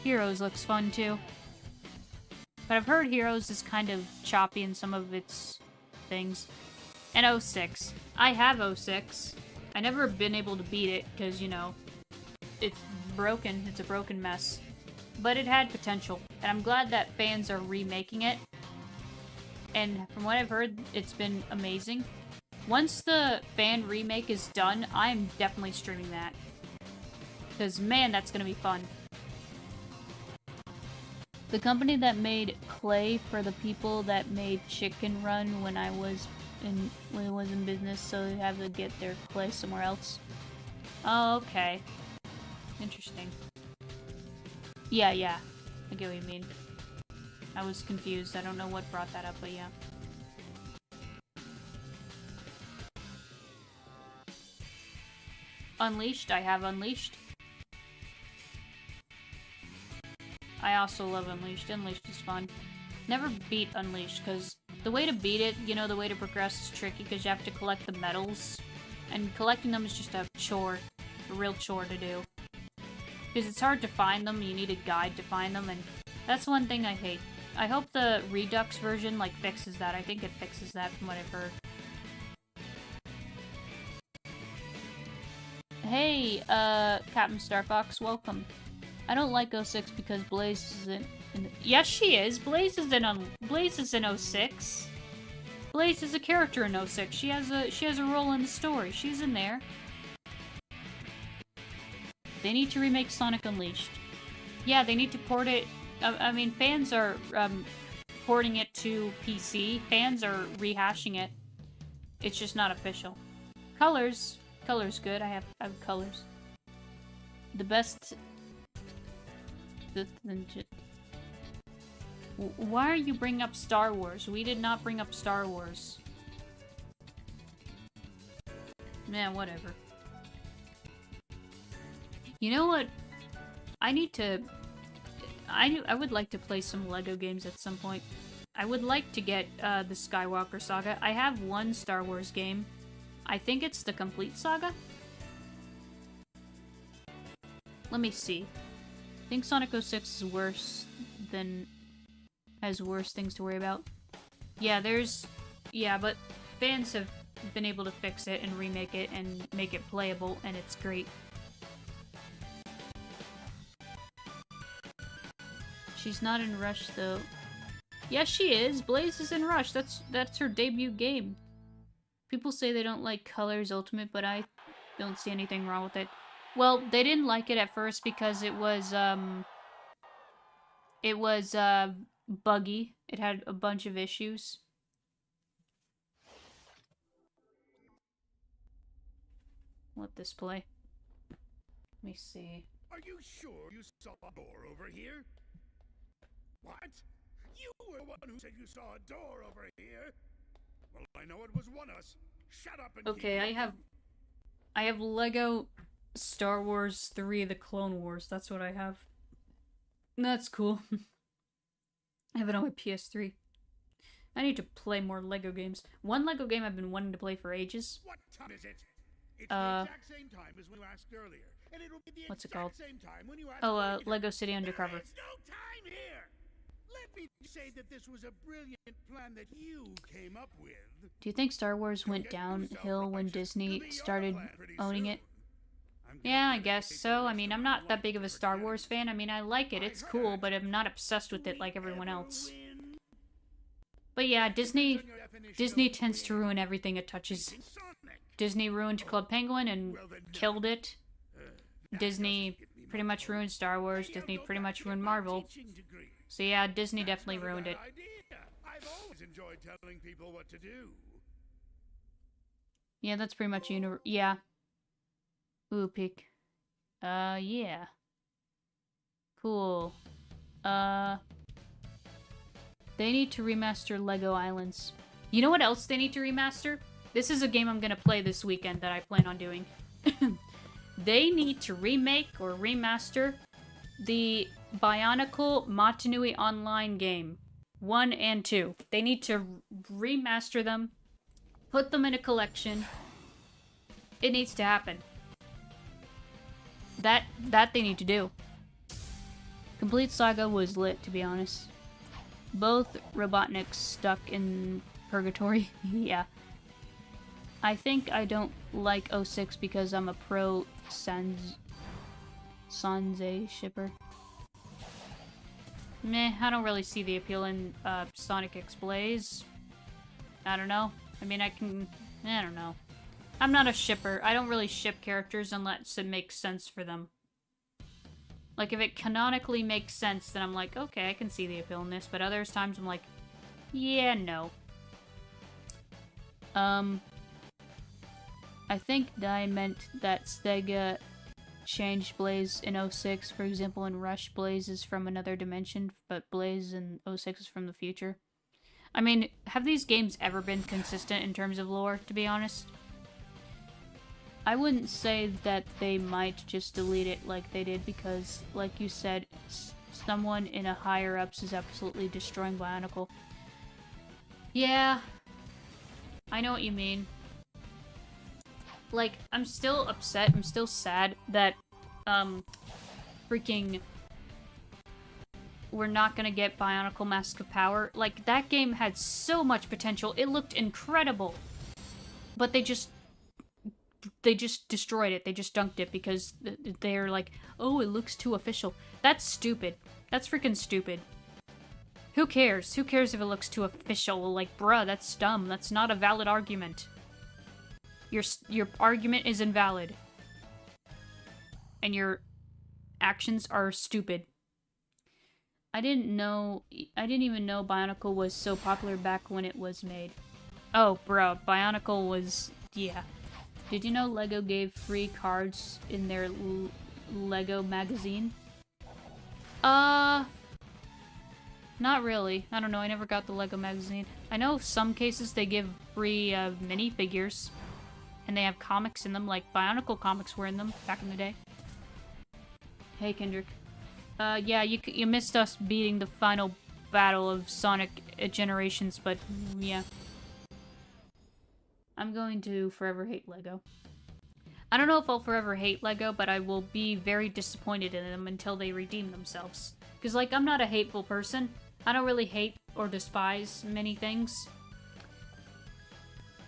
Heroes looks fun, too. But I've heard Heroes is kind of choppy in some of its things. And 06. I have 06. I never been able to beat it, because, you know, it's broken. It's a broken mess. But it had potential, and I'm glad that fans are remaking it. And from what I've heard, it's been amazing. Once the fan remake is done, I'm definitely streaming that. Because, man, that's gonna be fun. The company that made Clay for the people that made Chicken Run when it was in business, so they have to get their Clay somewhere else. Oh, okay. Interesting. Yeah, I get what you mean. I was confused. I don't know what brought that up, but yeah. Unleashed, I have Unleashed. I also love Unleashed. Unleashed is fun. Never beat Unleashed, because the way to beat it, you know, the way to progress is tricky, because you have to collect the medals. And collecting them is just a chore. A real chore to do. Because it's hard to find them, you need a guide to find them, and that's one thing I hate. I hope the Redux version, like, fixes that. I think it fixes that from what I've heard. Hey, Captain Star Fox, welcome. I don't like 06 because Blaze isn't in the— Yes, she is! Blaze is in 06. Blaze is a character in 06. She has a role in the story. She's in there. They need to remake Sonic Unleashed. Yeah, they need to port it I mean, fans are porting it to PC. Fans are rehashing it. It's just not official. Colors good. I have colors. The best. Why are you bringing up Star Wars? We did not bring up Star Wars. Man, whatever. You know what? I need to... I would like to play some LEGO games at some point. I would like to get the Skywalker Saga. I have one Star Wars game. I think it's the Complete Saga? Let me see. I think Sonic 06 is worse than... has worse things to worry about. Yeah, there's... yeah, but fans have been able to fix it and remake it and make it playable, and it's great. She's not in Rush, though. Yes, she is! Blaze is in Rush! That's her debut game. People say they don't like Colors Ultimate, but I don't see anything wrong with it. Well, they didn't like it at first because it was buggy. It had a bunch of issues. Let this play. Let me see. Are you sure you saw a door over here? What? You were the one who said you saw a door over here? Well, I know it was one of us. Shut up and Okay, I have Lego Star Wars 3 The Clone Wars. That's what I have. That's cool. I have it on my PS3. I need to play more Lego games. One Lego game I've been wanting to play for ages. What time is it? It's the exact same time as when you asked earlier. And it'll be the what's it exact called? same time when you asked Oh, Lego City Undercover. There is no time here. Let me say that this was a brilliant plan that you came up with. Do you think Star Wars went downhill when Disney started owning it? Yeah, I guess so. I mean, I'm not that big of a Star Wars fan. I mean, I like it. It's cool, but I'm not obsessed with it like everyone else. But yeah, Disney tends to ruin everything it touches. Disney ruined Club Penguin and killed it. Disney pretty much ruined Star Wars. Disney pretty much ruined Marvel. So yeah, Disney definitely ruined it. I've always enjoyed telling people what to do. Yeah, that's pretty much yeah. Ooh, peek. Yeah. Cool. They need to remaster Lego Islands. You know what else they need to remaster? This is a game I'm gonna play this weekend that I plan on doing. They need to remake or remaster the Bionicle Motunui Online game. 1 and 2. They need to remaster them, put them in a collection. It needs to happen. That they need to do. Complete Saga was lit, to be honest. Both Robotniks stuck in purgatory. Yeah. I think I don't like 06 because I'm a pro Sanze shipper. Meh, I don't really see the appeal in Sonic X Blaze. I don't know. I mean, I don't know. I'm not a shipper. I don't really ship characters unless it makes sense for them. Like, if it canonically makes sense, then I'm like, okay, I can see the appeal in this. But other times I'm like, yeah, no. I think Dai meant that Sega changed Blaze in 06. For example, in Rush, Blaze is from another dimension, but Blaze in 06 is from the future. I mean, have these games ever been consistent in terms of lore, to be honest? I wouldn't say that they might just delete it like they did because, like you said, someone in a higher-ups is absolutely destroying Bionicle. Yeah, I know what you mean. Like, I'm still upset, I'm still sad that, freaking... we're not gonna get Bionicle Mask of Power. Like, that game had so much potential. It looked incredible. But they just destroyed it. They just dunked it because they're like, oh, it looks too official. That's stupid. That's freaking stupid. Who cares? Who cares if it looks too official? Like, bruh, that's dumb. That's not a valid argument. Your argument is invalid. And your actions are stupid. I didn't even know Bionicle was so popular back when it was made. Oh, bro, Bionicle was, yeah. Did you know LEGO gave free cards in their LEGO magazine? Not really. I don't know, I never got the LEGO magazine. I know some cases they give free minifigures. And they have comics in them, like Bionicle comics were in them back in the day. Hey, Kendrick. Yeah, you missed us beating the final battle of Sonic Generations, but yeah. I'm going to forever hate LEGO. I don't know if I'll forever hate LEGO, but I will be very disappointed in them until they redeem themselves. Because, like, I'm not a hateful person. I don't really hate or despise many things.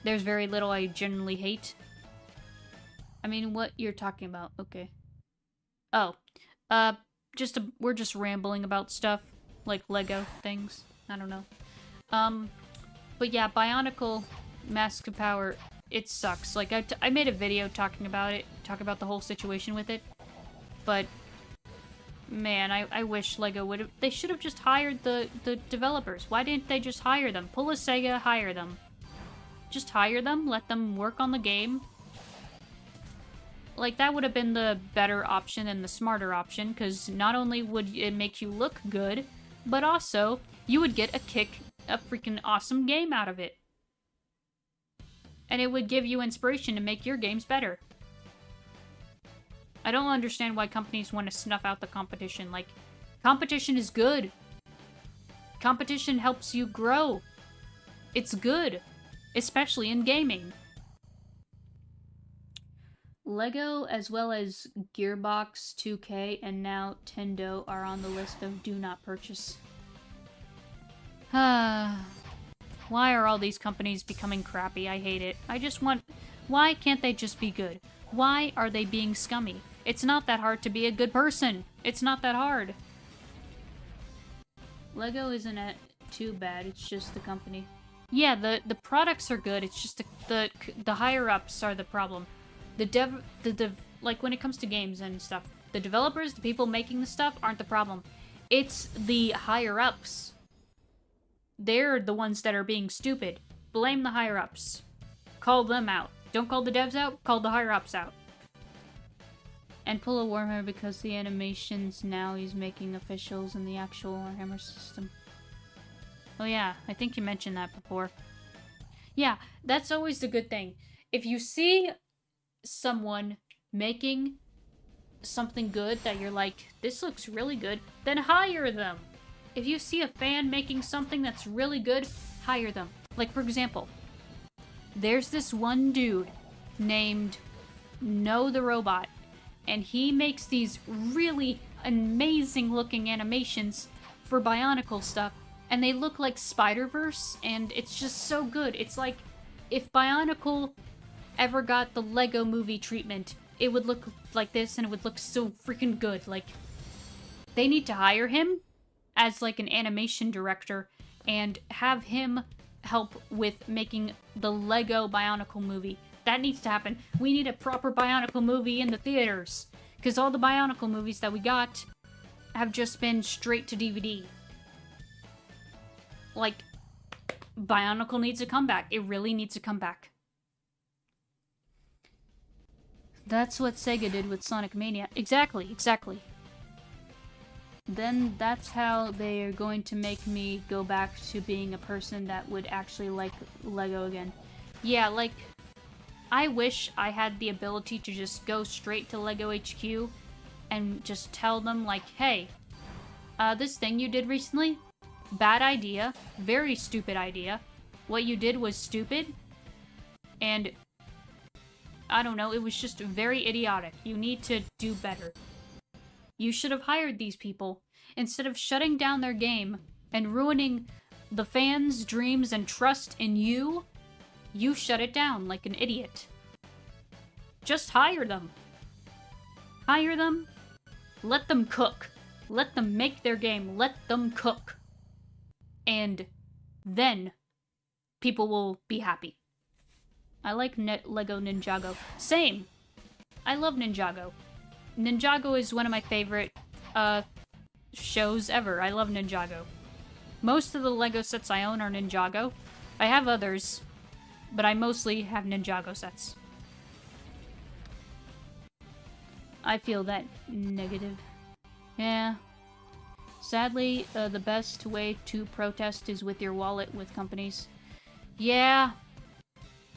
There's very little I genuinely hate. I mean, what you're talking about. Okay. Oh. We're just rambling about stuff. Like LEGO things. I don't know. But yeah, Bionicle Mask of Power, it sucks. Like, I made a video talking about it. Talk about the whole situation with it. But, man, I wish LEGO would have... They should have just hired the developers. Why didn't they just hire them? Pull a Sega, hire them. Just hire them, let them work on the game. Like, that would have been the better option and the smarter option, because not only would it make you look good, but also, you would get a freaking awesome game out of it. And it would give you inspiration to make your games better. I don't understand why companies want to snuff out the competition. Like, competition is good. Competition helps you grow. It's good. Especially in gaming. LEGO, as well as Gearbox, 2K, and now Tendo are on the list of do not purchase. Why are all these companies becoming crappy? I hate it. Why can't they just be good? Why are they being scummy? It's not that hard to be a good person. It's not that hard. LEGO isn't too bad, it's just the company. Yeah, the products are good, it's just the higher-ups are the problem. Like, when it comes to games and stuff, the developers, the people making the stuff, aren't the problem. It's the higher-ups. They're the ones that are being stupid. Blame the higher-ups. Call them out. Don't call the devs out, call the higher-ups out. And pull a Warhammer because the animations now he's making officials in the actual Warhammer system. Oh yeah, I think you mentioned that before. Yeah, that's always the good thing. If you see someone making something good that you're like, this looks really good, then hire them. If you see a fan making something that's really good, hire them. Like, for example, there's this one dude named No the Robot, and he makes these really amazing looking animations for Bionicle stuff, and they look like Spider-Verse, and it's just so good. It's like, if Bionicle ever got the LEGO movie treatment, it would look like this, and it would look so freaking good. Like, they need to hire him as, like, an animation director, and have him help with making the LEGO Bionicle movie. That needs to happen. We need a proper Bionicle movie in the theaters, because all the Bionicle movies that we got have just been straight to DVD. Like, Bionicle needs a comeback. It really needs a comeback. That's what Sega did with Sonic Mania. Exactly, exactly. Then that's how they are going to make me go back to being a person that would actually like LEGO again. Yeah, like, I wish I had the ability to just go straight to LEGO HQ and just tell them, like, hey, this thing you did recently, bad idea, very stupid idea. What you did was stupid, and I don't know, it was just very idiotic. You need to do better. You should have hired these people instead of shutting down their game and ruining the fans' dreams and trust in you. You shut it down like an idiot. Just hire them. Hire them. Let them cook. Let them make their game. Let them cook. And then people will be happy. I like LEGO Ninjago. Same. I love Ninjago. Ninjago is one of my favorite shows ever. I love Ninjago. Most of the Lego sets I own are Ninjago. I have others, but I mostly have Ninjago sets. I feel that negative. Yeah. Sadly, the best way to protest is with your wallet with companies. Yeah.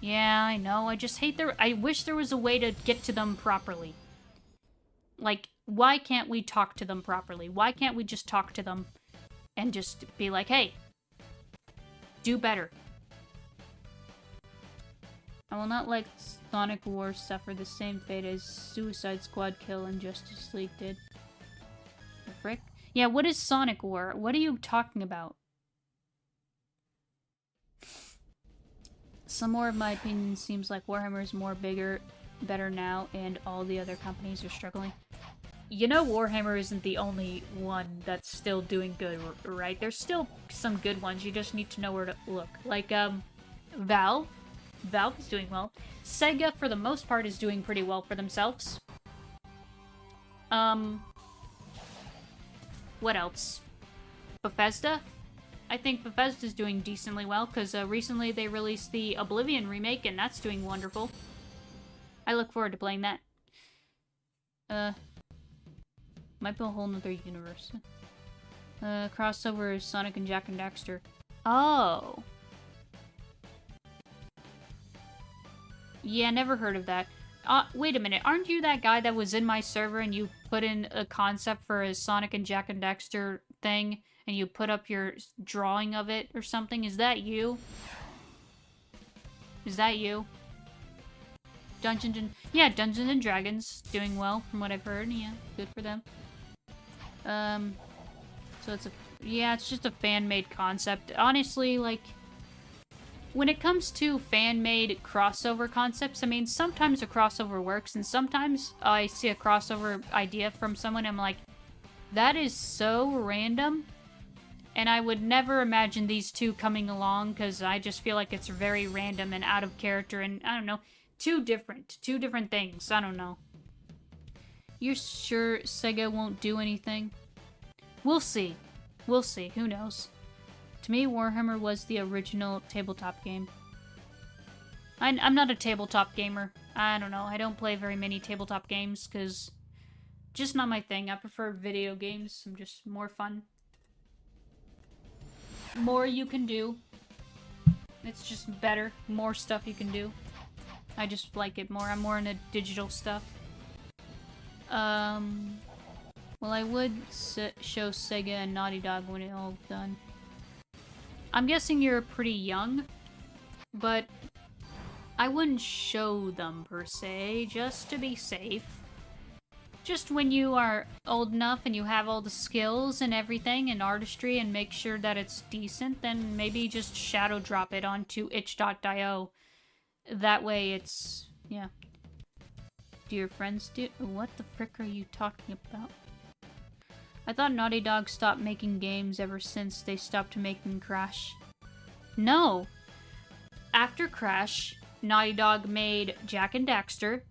Yeah, I know. I just hate I wish there was a way to get to them properly. Like, why can't we talk to them properly? Why can't we just talk to them and just be like, hey, do better. I will not let Sonic Wars suffer the same fate as Suicide Squad Kill and Justice League did. The frick? Yeah, what is Sonic War? What are you talking about? Some more of my opinion seems like Warhammer is better now, and all the other companies are struggling. You know Warhammer isn't the only one that's still doing good, right? There's still some good ones, you just need to know where to look. Like, Valve. Valve is doing well. Sega, for the most part, is doing pretty well for themselves. What else? Bethesda? I think Bethesda's doing decently well, because recently they released the Oblivion remake, and that's doing wonderful. I look forward to playing that. Might be a whole nother universe. Crossover is Sonic and Jak and Daxter. Oh. Yeah, never heard of that. Wait a minute, aren't you that guy that was in my server and you put in a concept for a Sonic and Jak and Daxter thing, and you put up your drawing of it or something? Is that you? Is that you? Dungeons and Dragons doing well from what I've heard. Yeah, good for them. So it's just a fan-made concept. Honestly, like, when it comes to fan-made crossover concepts, I mean, sometimes a crossover works, and sometimes I see a crossover idea from someone, and I'm like, that is so random, and I would never imagine these two coming along, because I just feel like it's very random and out of character, and I don't know, two different things, I don't know. You're sure Sega won't do anything? We'll see. We'll see, who knows. To me, Warhammer was the original tabletop game. I'm not a tabletop gamer. I don't know. I don't play very many tabletop games because just not my thing. I prefer video games. I'm just more fun. More you can do. It's just better. More stuff you can do. I just like it more. I'm more into digital stuff. Well, I would show Sega and Naughty Dog when it's all done. I'm guessing you're pretty young, but I wouldn't show them per se, just to be safe. Just when you are old enough and you have all the skills and everything and artistry and make sure that it's decent, then maybe just shadow drop it onto itch.io. That way it's, yeah. Do your friends do? What the frick are you talking about? I thought Naughty Dog stopped making games ever since they stopped making Crash. No! After Crash, Naughty Dog made Jak and Daxter,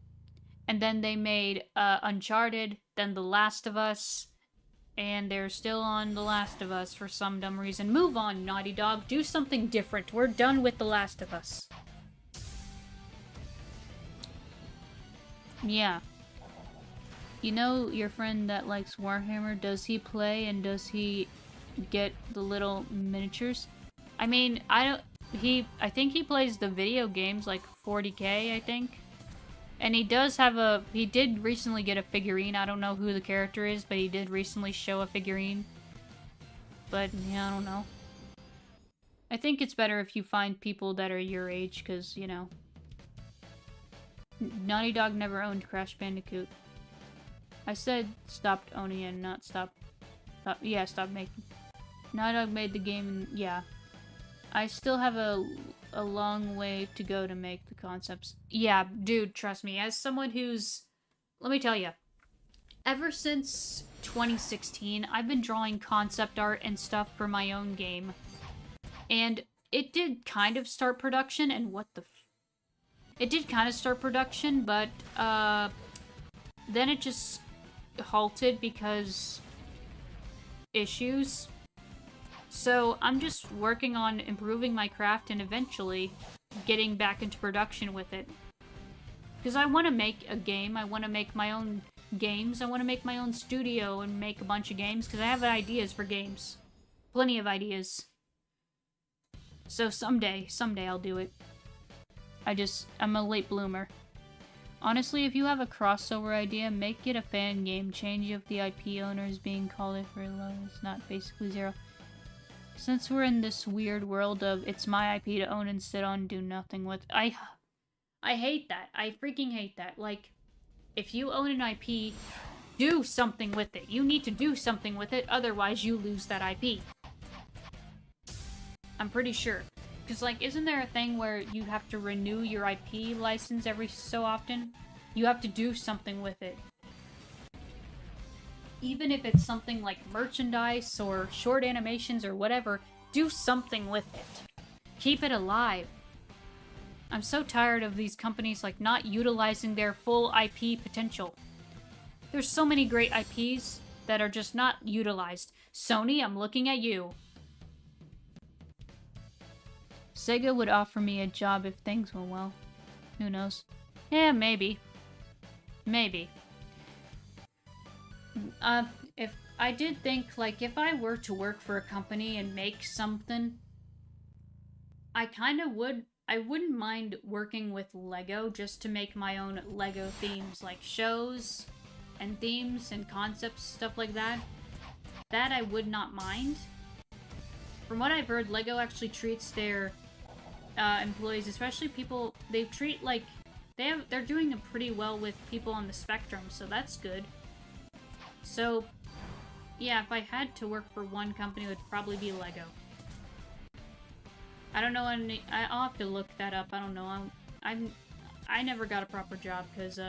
and then they made Uncharted, then The Last of Us, and they're still on The Last of Us for some dumb reason. Move on, Naughty Dog. Do something different. We're done with The Last of Us. Yeah. You know your friend that likes Warhammer, does he play and does he get the little miniatures? I mean, I think he plays the video games, like 40K, I think. And he did recently get a figurine. I don't know who the character is, but he did recently show a figurine. But, yeah, I don't know. I think it's better if you find people that are your age, because, you know. Naughty Dog never owned Crash Bandicoot. I said stopped owning it, not stop making. Naughty Dog made the game, and yeah. I still have a long way to go to make the concepts. Yeah, dude, trust me. As someone who's... Let me tell you. Ever since 2016, I've been drawing concept art and stuff for my own game. And it did kind of start production, and what the... It did kind of start production, but, then it just halted because issues. So I'm just working on improving my craft and eventually getting back into production with it. Because I want to make a game, I want to make my own games, I want to make my own studio and make a bunch of games, because I have ideas for games. Plenty of ideas. So someday I'll do it. I'm a late bloomer. Honestly, if you have a crossover idea, make it a fan game. Change of the IP owners being called it for low. It's not basically zero. Since we're in this weird world of it's my IP to own and sit on, do nothing with. I hate that. I freaking hate that. Like, if you own an IP, do something with it. You need to do something with it, otherwise you lose that IP. I'm pretty sure. Because, like, isn't there a thing where you have to renew your IP license every so often? You have to do something with it. Even if it's something like merchandise or short animations or whatever, do something with it. Keep it alive. I'm so tired of these companies, like, not utilizing their full IP potential. There's so many great IPs that are just not utilized. Sony, I'm looking at you. Sega would offer me a job if things went well. Who knows? Yeah, maybe. Maybe. If I did think, like, if I were to work for a company and make something, I wouldn't mind working with Lego just to make my own Lego themes, like shows and themes and concepts, stuff like that. That I would not mind. From what I've heard, Lego actually treats their employees, especially people, they treat like, they're doing it pretty well with people on the spectrum, so that's good. So, yeah, if I had to work for one company, it would probably be Lego. I don't know any, I'll have to look that up, I don't know, I never got a proper job, because,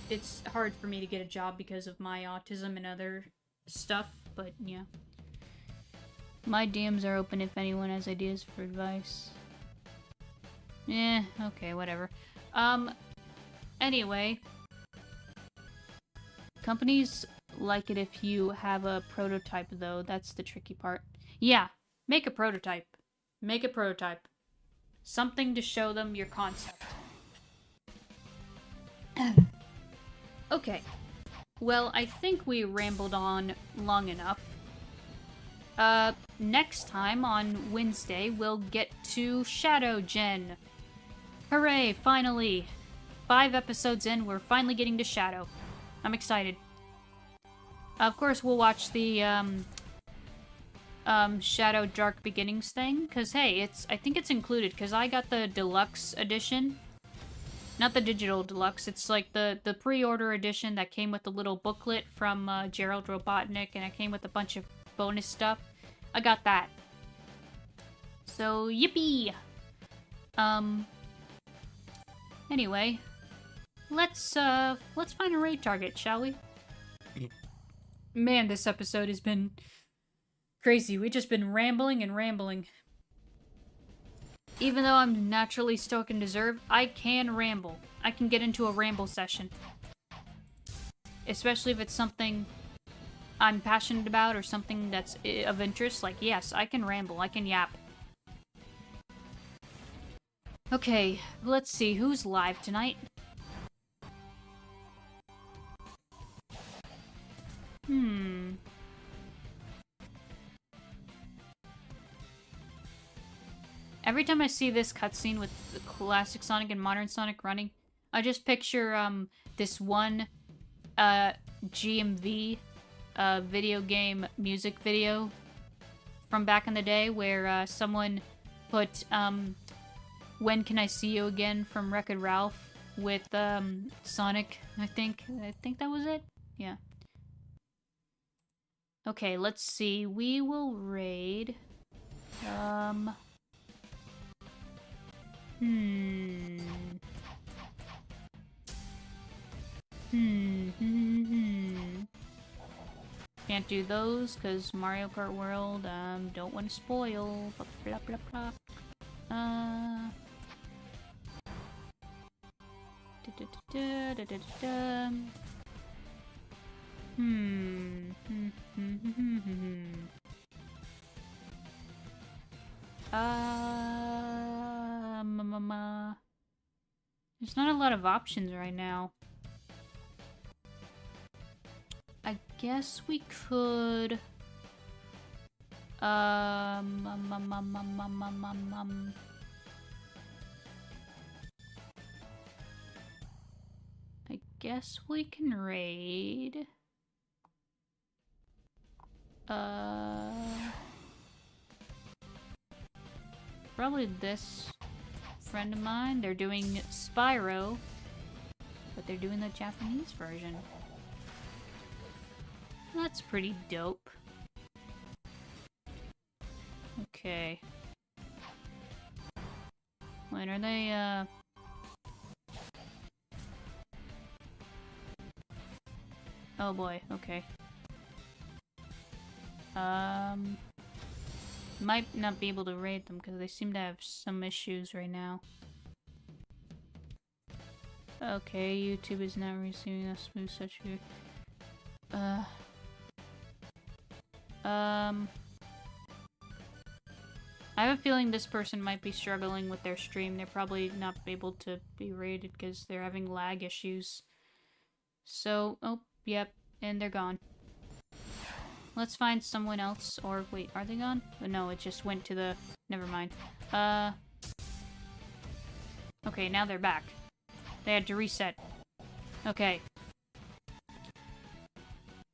it's hard for me to get a job because of my autism and other stuff, but, yeah. My DMs are open if anyone has ideas for advice. Okay, whatever. Anyway. Companies like it if you have a prototype, though. That's the tricky part. Yeah, make a prototype. Make a prototype. Something to show them your concept. Okay. Well, I think we rambled on long enough. Next time on Wednesday, we'll get to Shadow Gen. Hooray, finally! 5 episodes in, we're finally getting to Shadow. I'm excited. Of course, we'll watch the, Shadow Dark Beginnings thing, because, hey, I think it's included, because I got the deluxe edition. Not the digital deluxe, it's like the pre-order edition that came with the little booklet from, Gerald Robotnik, and it came with a bunch of bonus stuff. I got that. So, yippee! Anyway, let's find a raid target, shall we? Man, this episode has been crazy. We've just been rambling and rambling. Even though I'm naturally stoic and deserve, I can ramble. I can get into a ramble session. Especially if it's something I'm passionate about or something that's of interest. Like, yes, I can ramble. I can yap. Okay, let's see. Who's live tonight? Every time I see this cutscene with the classic Sonic and modern Sonic running, I just picture, this one, GMV, video game music video from back in the day where, someone put, When Can I See You Again from Wreck-It Ralph with, Sonic, I think. I think that was it? Yeah. Okay, let's see. We will raid, Can't do those, because Mario Kart World, don't want to spoil. Blah, blah, blah. There's not a lot of options right now. I guess we could... I guess we can raid. Probably this friend of mine. They're doing Spyro, but they're doing the Japanese version. That's pretty dope. Okay. When are they, Oh boy, okay. Might not be able to raid them because they seem to have some issues right now. Okay, YouTube is not receiving a smooth such here. I have a feeling this person might be struggling with their stream. They're probably not able to be rated because they're having lag issues. So, oh, yep, and they're gone. Let's find someone else, or wait, are they gone? Oh, no, it just went to the... Never mind. Okay, now they're back. They had to reset. Okay.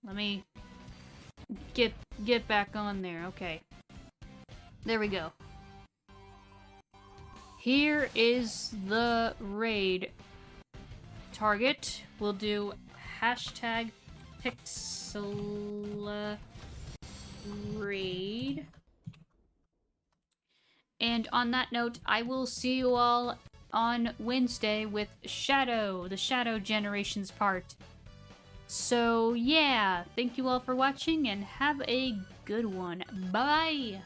Let me get back on there. Okay. There we go. Here is the raid target. We'll do hashtag pixel raid. And on that note, I will see you all on Wednesday with Shadow, the Shadow Generations part. So yeah, thank you all for watching and have a good one. Bye!